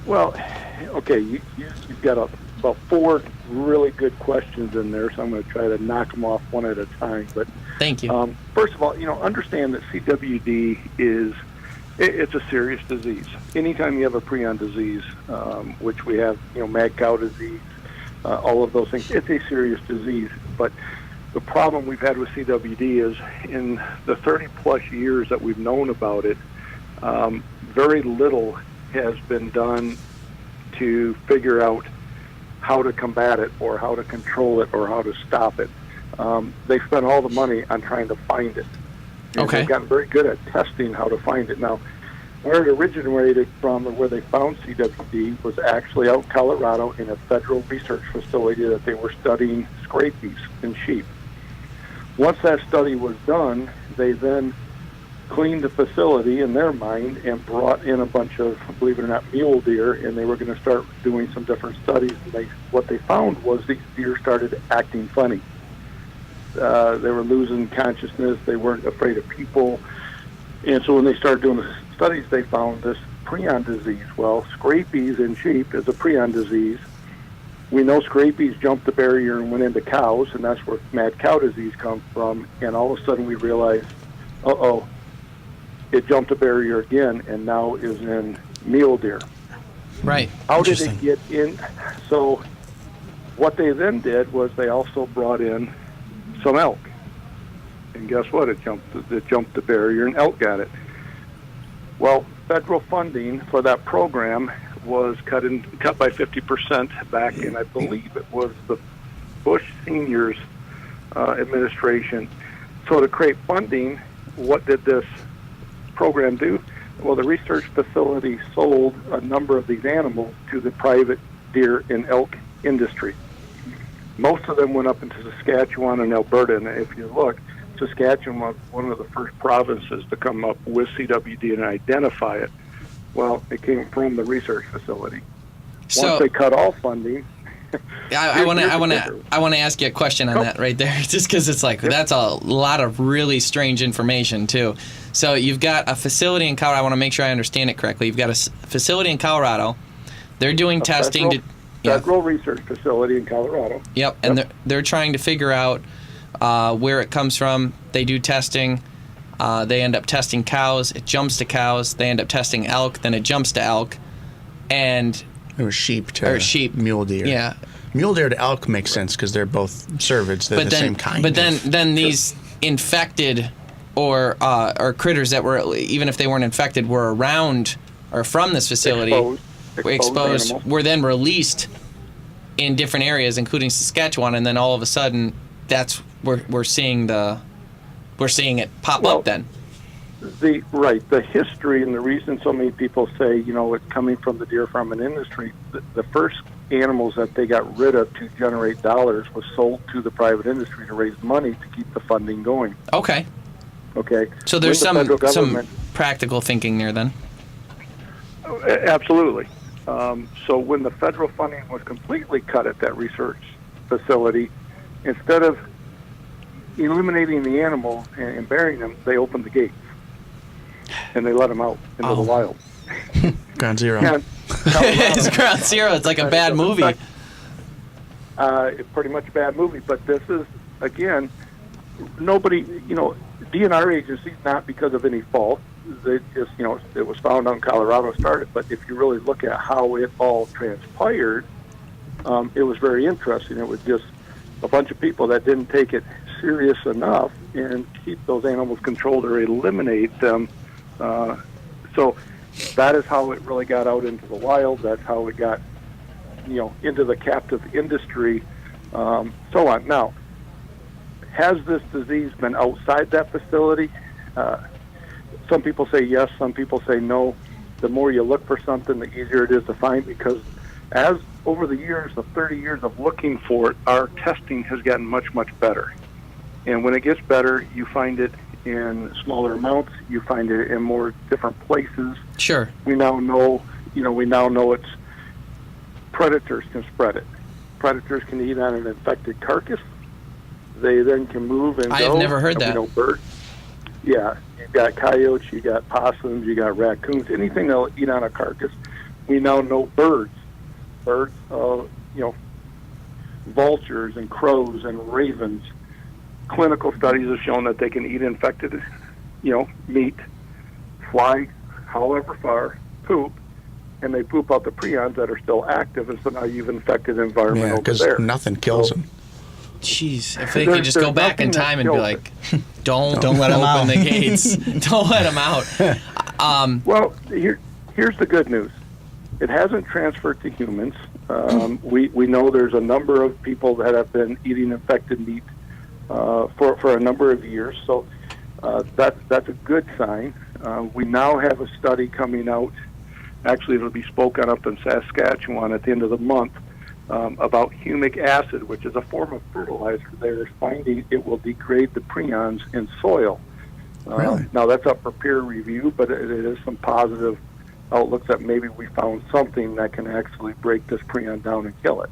Well, okay, you've got about 4 really good questions in there, so I'm going to try to knock them off one at a time. But thank you. First of all, understand that CWD it's a serious disease. Anytime you have a prion disease, which we have, mad cow disease, all of those things, it's a serious disease. But the problem we've had with CWD is in the 30-plus years that we've known about it, very little has been done to figure out how to combat it or how to control it or how to stop it. They spent all the money on trying to find it. And okay. They've gotten very good at testing how to find it. Now, Where it originated from, or where they found CWD, was actually out in Colorado in a federal research facility that they were studying scabies in sheep. Once that study was done, they then cleaned the facility in their mind and brought in a bunch of, believe it or not, mule deer, and they were going to start doing some different studies. And what they found was these deer started acting funny. They were losing consciousness. They weren't afraid of people. And so when they started doing the studies, they found this prion disease. Well, scabies in sheep is a prion disease. We know scabies jumped the barrier and went into cows, and that's where mad cow disease comes from. And all of a sudden we realized, it jumped the barrier again, and now is in mule deer. Right. How did it get in? So what they then did was they also brought in some elk. And guess what? It jumped the barrier, and elk got it. Well, federal funding for that program was cut by 50% back in, I believe it was the Bush Seniors administration. So to create funding, what did this program do? Well, the research facility sold a number of these animals to the private deer and elk industry. Most of them went up into Saskatchewan and Alberta, and if you look, Saskatchewan was one of the first provinces to come up with CWD and identify it. Well, it came from the research facility. Once they cut all funding, I want to ask you a question on that right there, just because it's like that's a lot of really strange information too. So you've got a facility in Colorado. I want to make sure I understand it correctly. You've got a facility in Colorado. They're doing testing. Federal research facility in Colorado. Yep, and they're trying to figure out where it comes from. They do testing. They end up testing cows. It jumps to cows. They end up testing elk. Then it jumps to elk. And it was sheep to mule deer. Yeah. Mule deer to elk makes sense because they're both cervids. They're the same kind. But then these infected or critters that were, even if they weren't infected, were around or from this facility, exposed were then released in different areas, including Saskatchewan, and then all of a sudden, that's we're seeing it pop up then. The history and the reason so many people say, it's coming from the deer farming industry, the first animals that they got rid of to generate dollars was sold to the private industry to raise money to keep the funding going. Okay. So there's some practical thinking there then. Absolutely. So when the federal funding was completely cut at that research facility, instead of eliminating the animal and burying them, they opened the gates and they let them out into the wild. Ground Zero. It's Ground Zero. It's like a bad movie. It's pretty much a bad movie, but this is, again, nobody, DNR agencies, not because of any fault. They just, it was found out in Colorado started, but if you really look at how it all transpired, it was very interesting. It was just a bunch of people that didn't take it serious enough and keep those animals controlled or eliminate them. So that is how it really got out into the wild. That's how it got, into the captive industry, so on. Now, has this disease been outside that facility? Some people say yes, some people say no. The more you look for something, the easier it is to find, because as over the years, the 30 years of looking for it, our testing has gotten much, much better. And when it gets better, you find it in smaller amounts. You find it in more different places. Sure. We now know, it's predators can spread it. Predators can eat on an infected carcass. They then can move and go. I have never heard that. Birds. Yeah, you've got coyotes, you got possums, you got raccoons, anything that'll eat on a carcass. We now know birds. Birds, vultures and crows and ravens. Clinical studies have shown that they can eat infected, meat, fly however far, poop, and they poop out the prions that are still active, and so now you've infected the environment over there. Because nothing kills them. Jeez, if they could just go back in time and be like, don't let them open out. the gates. Don't let them out. Well, here's the good news. It hasn't transferred to humans. We know there's a number of people that have been eating infected meat for a number of years, so that's a good sign. We now have a study coming out. Actually, it'll be spoken up in Saskatchewan at the end of the month about humic acid, which is a form of fertilizer. They're finding it will degrade the prions in soil. Really? Now, that's up for peer review, but it is some positive outlooks that maybe we found something that can actually break this prion down and kill it.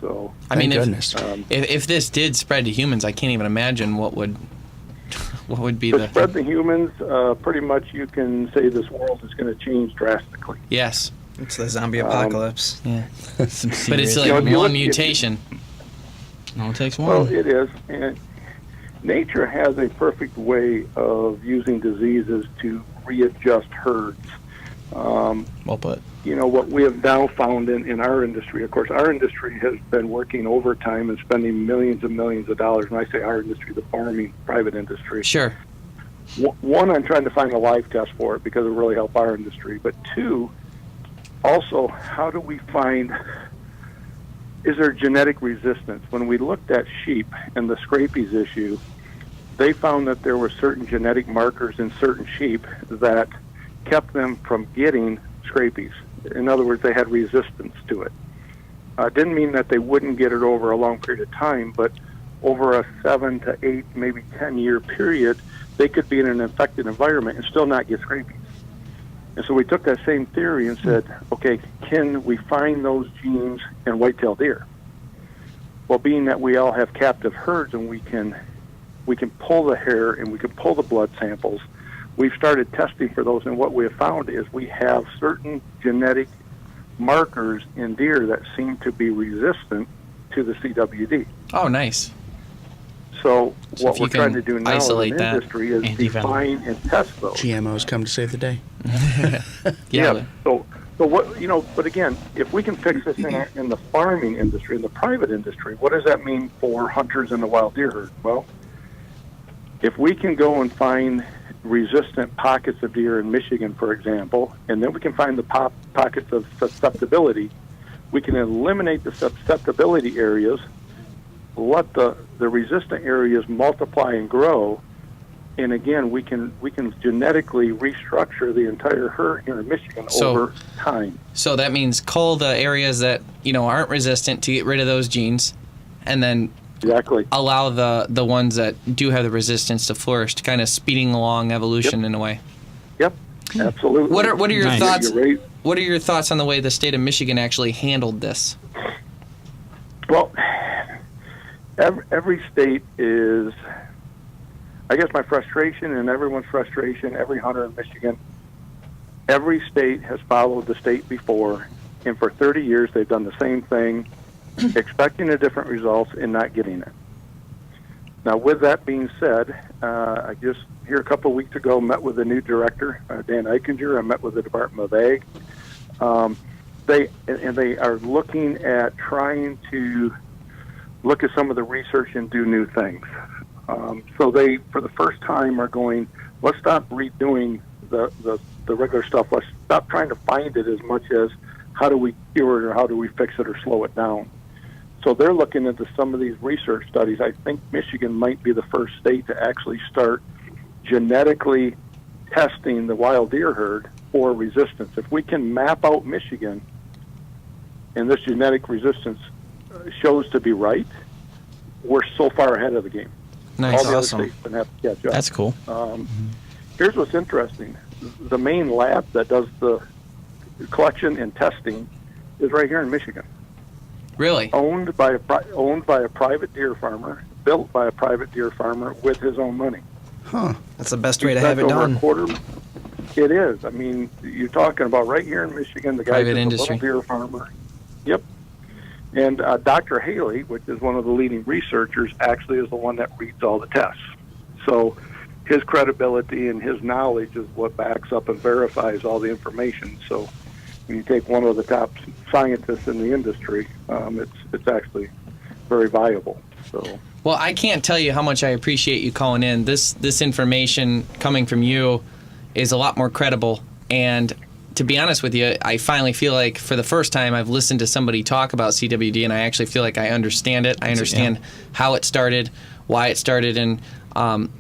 So, I mean, goodness. if this did spread to humans, I can't even imagine what would be to the spread to humans, pretty much you can say this world is going to change drastically. yes, It's the zombie apocalypse. yeah, Some but it's serious- like You know, if you one look- mutation. no, it takes one. Well, it is. And nature has a perfect way of using diseases to readjust herds. Well put. You know, what we have now found in our industry, of course, our industry has been working overtime and spending millions and millions of dollars. When I say our industry, the farming private industry. Sure. One, I'm trying to find a live test for it because it really help our industry. But two, also, how do we find, is there genetic resistance? When we looked at sheep and the scabies issue, they found that there were certain genetic markers in certain sheep that kept them from getting scabies. In other words, they had resistance to it. Didn't mean that they wouldn't get it over a long period of time, but over a 7 to 8, maybe 10-year period, they could be in an infected environment and still not get scabies. And so we took that same theory and said, okay, can we find those genes in white-tailed deer? Well, being that we all have captive herds and we can pull the hair and we can pull the blood samples, we've started testing for those, and what we have found is we have certain genetic markers in deer that seem to be resistant to the CWD. Oh, nice. So So what if you we're trying can to do now as isolate an that industry is anti-venom. define and test those. GMOs come to save the day. Yeah. So what, you know, but again, if we can fix this in the farming industry, in the private industry, what does that mean for hunters in the wild deer herd? Well, if we can go and find resistant pockets of deer in Michigan, for example, and then we can find the pockets of susceptibility, we can eliminate the susceptibility areas, let the resistant areas multiply and grow, and again, we can genetically restructure the entire herd here in Michigan over time. So that means cull the areas that aren't resistant to get rid of those genes, and then Exactly. allow the ones that do have the resistance to flourish, to kind of speeding along evolution in a way. Yep. Absolutely. What are your Nice. thoughts? You're right. What are your thoughts on the way the state of Michigan actually handled this? Well, every state is, I guess my frustration and everyone's frustration, every hunter in Michigan, every state has followed the state before, and for 30 years they've done the same thing, expecting a different results and not getting it. Now, with that being said, I just here a couple of weeks ago met with the new director, Dan Eichinger. I met with the Department of Ag. They are looking at trying to look at some of the research and do new things. So they, for the first time, are going, let's stop redoing the regular stuff. Let's stop trying to find it as much as how do we cure it or how do we fix it or slow it down. So they're looking into some of these research studies. I think Michigan might be the first state to actually start genetically testing the wild deer herd for resistance. If we can map out Michigan and this genetic resistance shows to be right, we're so far ahead of the game. Nice, All the awesome. other states have to catch up. That's cool. Here's what's interesting. The main lab that does the collection and testing is right here in Michigan. Really? Owned by a private deer farmer, built by a private deer farmer with his own money. Huh. That's the best way to have it That's over done. a quarter. It is. I mean, you're talking about right here in Michigan, the guy Private is a industry. little deer farmer. Yep. And Dr. Haley, which is one of the leading researchers, actually is the one that reads all the tests. So his credibility and his knowledge is what backs up and verifies all the information. So when you take one of the top scientists in the industry, it's actually very valuable. So. Well, I can't tell you how much I appreciate you calling in. This information coming from you is a lot more credible, and to be honest with you, I finally feel like for the first time I've listened to somebody talk about CWD, and I actually feel like I understand it. I understand how it started, why it started, and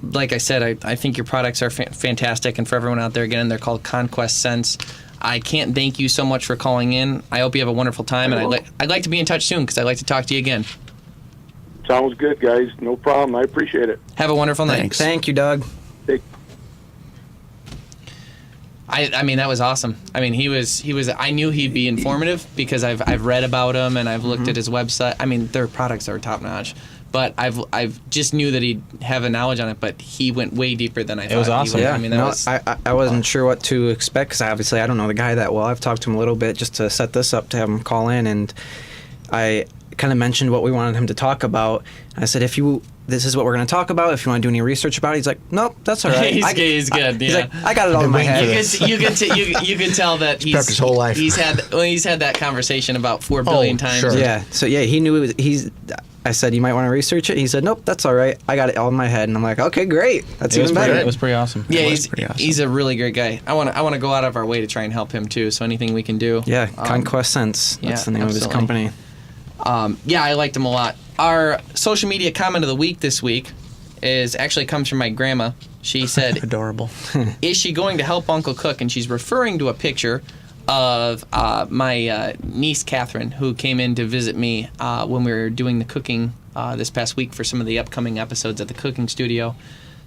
like I said, I think your products are fantastic. And for everyone out there, again, they're called Conquest Sense. I can't thank you so much for calling in. I hope you have a wonderful time, and I'd like to be in touch soon because I'd like to talk to you again. Sounds good, guys. No problem. I appreciate it. Have a wonderful night. Thanks. Thank you, Doug. I mean, that was awesome. I mean, he was. I knew he'd be informative because I've read about him and I've looked at his website. I mean, their products are top notch, but I've just knew that he'd have a knowledge on it. But he went way deeper than I thought. It was awesome. He would. Yeah, I mean, that was. I wasn't sure what to expect because obviously I don't know the guy that well. I've talked to him a little bit just to set this up to have him call in, and I kind of mentioned what we wanted him to talk about. I said, this is what we're going to talk about. If you want to do any research about it, he's like, nope, that's all right. He's good. He's Yeah. like, I got it all in my head. You can tell that he's prepped his whole life. He's had that conversation about 4 billion times. sure. Yeah. So yeah, he knew I said, you might want to research it. He said, nope, that's all right. I got it all in my head. And I'm like, okay, great. That's even better. It was pretty awesome. Yeah, pretty awesome. he's a really great guy. I want to go out of our way to try and help him too. So anything we can do. Yeah, Conquest Sense. That's the name of his absolutely. company. Yeah, I liked him a lot. Our social media comment of the week this week comes from my grandma. She said, Adorable. "Is she going to help Uncle cook?" And she's referring to a picture of my niece Catherine, who came in to visit me when we were doing the cooking this past week for some of the upcoming episodes at the cooking studio.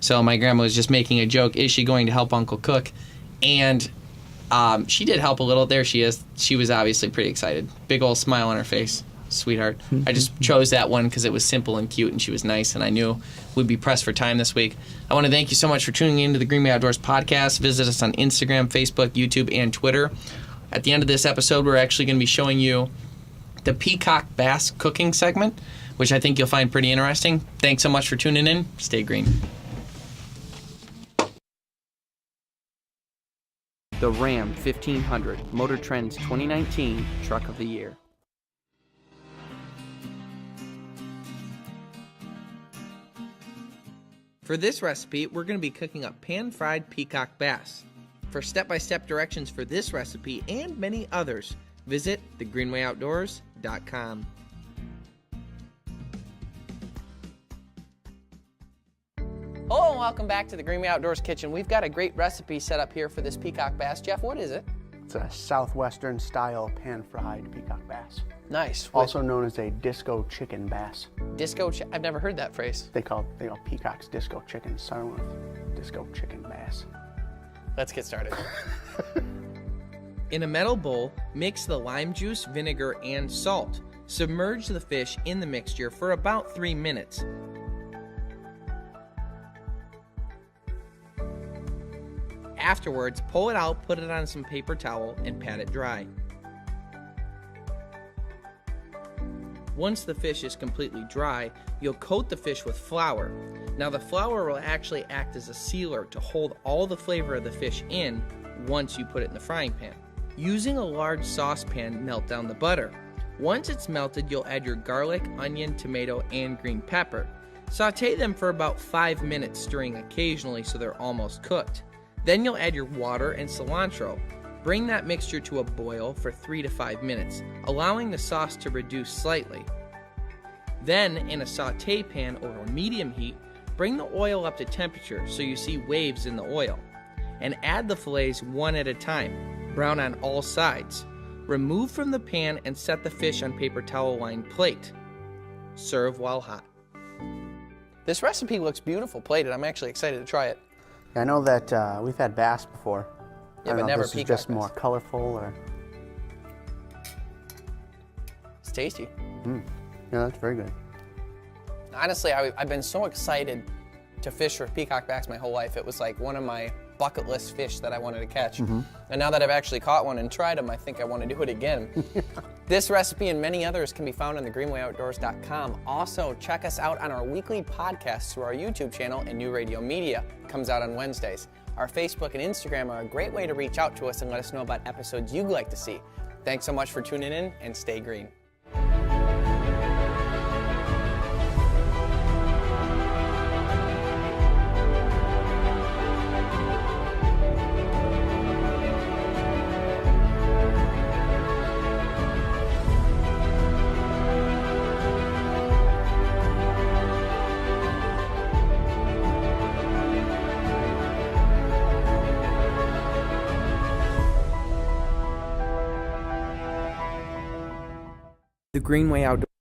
So my grandma was just making a joke: "Is she going to help Uncle cook?" And she did help a little. There she is. She was obviously pretty excited. Big old smile on her face. Sweetheart. I just chose that one because it was simple and cute and she was nice and I knew we'd be pressed for time this week. I want to thank you so much for tuning in to the Green Bay Outdoors podcast. Visit us on Instagram, Facebook, YouTube, and Twitter. At the end of this episode, we're actually going to be showing you the peacock bass cooking segment, which I think you'll find pretty interesting. Thanks so much for tuning in. Stay green. The Ram 1500, Motor Trend's 2019 Truck of the Year. For this recipe, we're going to be cooking up pan-fried peacock bass. For step-by-step directions for this recipe and many others, visit thegreenwayoutdoors.com. Hello and welcome back to the Greenway Outdoors Kitchen. We've got a great recipe set up here for this peacock bass. Jeff, what is it? It's a southwestern style pan-fried peacock bass, Nice. also known as a disco chicken bass. I've never heard that phrase. They call peacocks disco chickens. So I went with disco chicken bass. Let's get started. In a metal bowl, mix the lime juice, vinegar, and salt. Submerge the fish in the mixture for about 3 minutes. Afterwards, pull it out, put it on some paper towel, and pat it dry. Once the fish is completely dry, you'll coat the fish with flour. Now the flour will actually act as a sealer to hold all the flavor of the fish in once you put it in the frying pan. Using a large saucepan, melt down the butter. Once it's melted, you'll add your garlic, onion, tomato, and green pepper. Saute them for about 5 minutes, stirring occasionally so they're almost cooked. Then you'll add your water and cilantro. Bring that mixture to a boil for 3 to 5 minutes, allowing the sauce to reduce slightly. Then, in a saute pan over medium heat, bring the oil up to temperature so you see waves in the oil, and add the fillets one at a time. Brown on all sides. Remove from the pan and set the fish on paper towel-lined plate. Serve while hot. This recipe looks beautiful plated. I'm actually excited to try it. I know that we've had bass before. Yeah, I don't but know never if this is peacock just bass. more colorful or. It's tasty. Yeah, that's very good. Honestly, I've been so excited to fish for peacock bass my whole life. It was like one of my bucket list fish that I wanted to catch. And now that I've actually caught one and tried them, I think I want to do it again. This recipe and many others can be found on thegreenwayoutdoors.com. Also, check us out on our weekly podcast through our YouTube channel and New Radio Media. It comes out on Wednesdays. Our Facebook and Instagram are a great way to reach out to us and let us know about episodes you'd like to see. Thanks so much for tuning in, and stay green. The Greenway Outdoors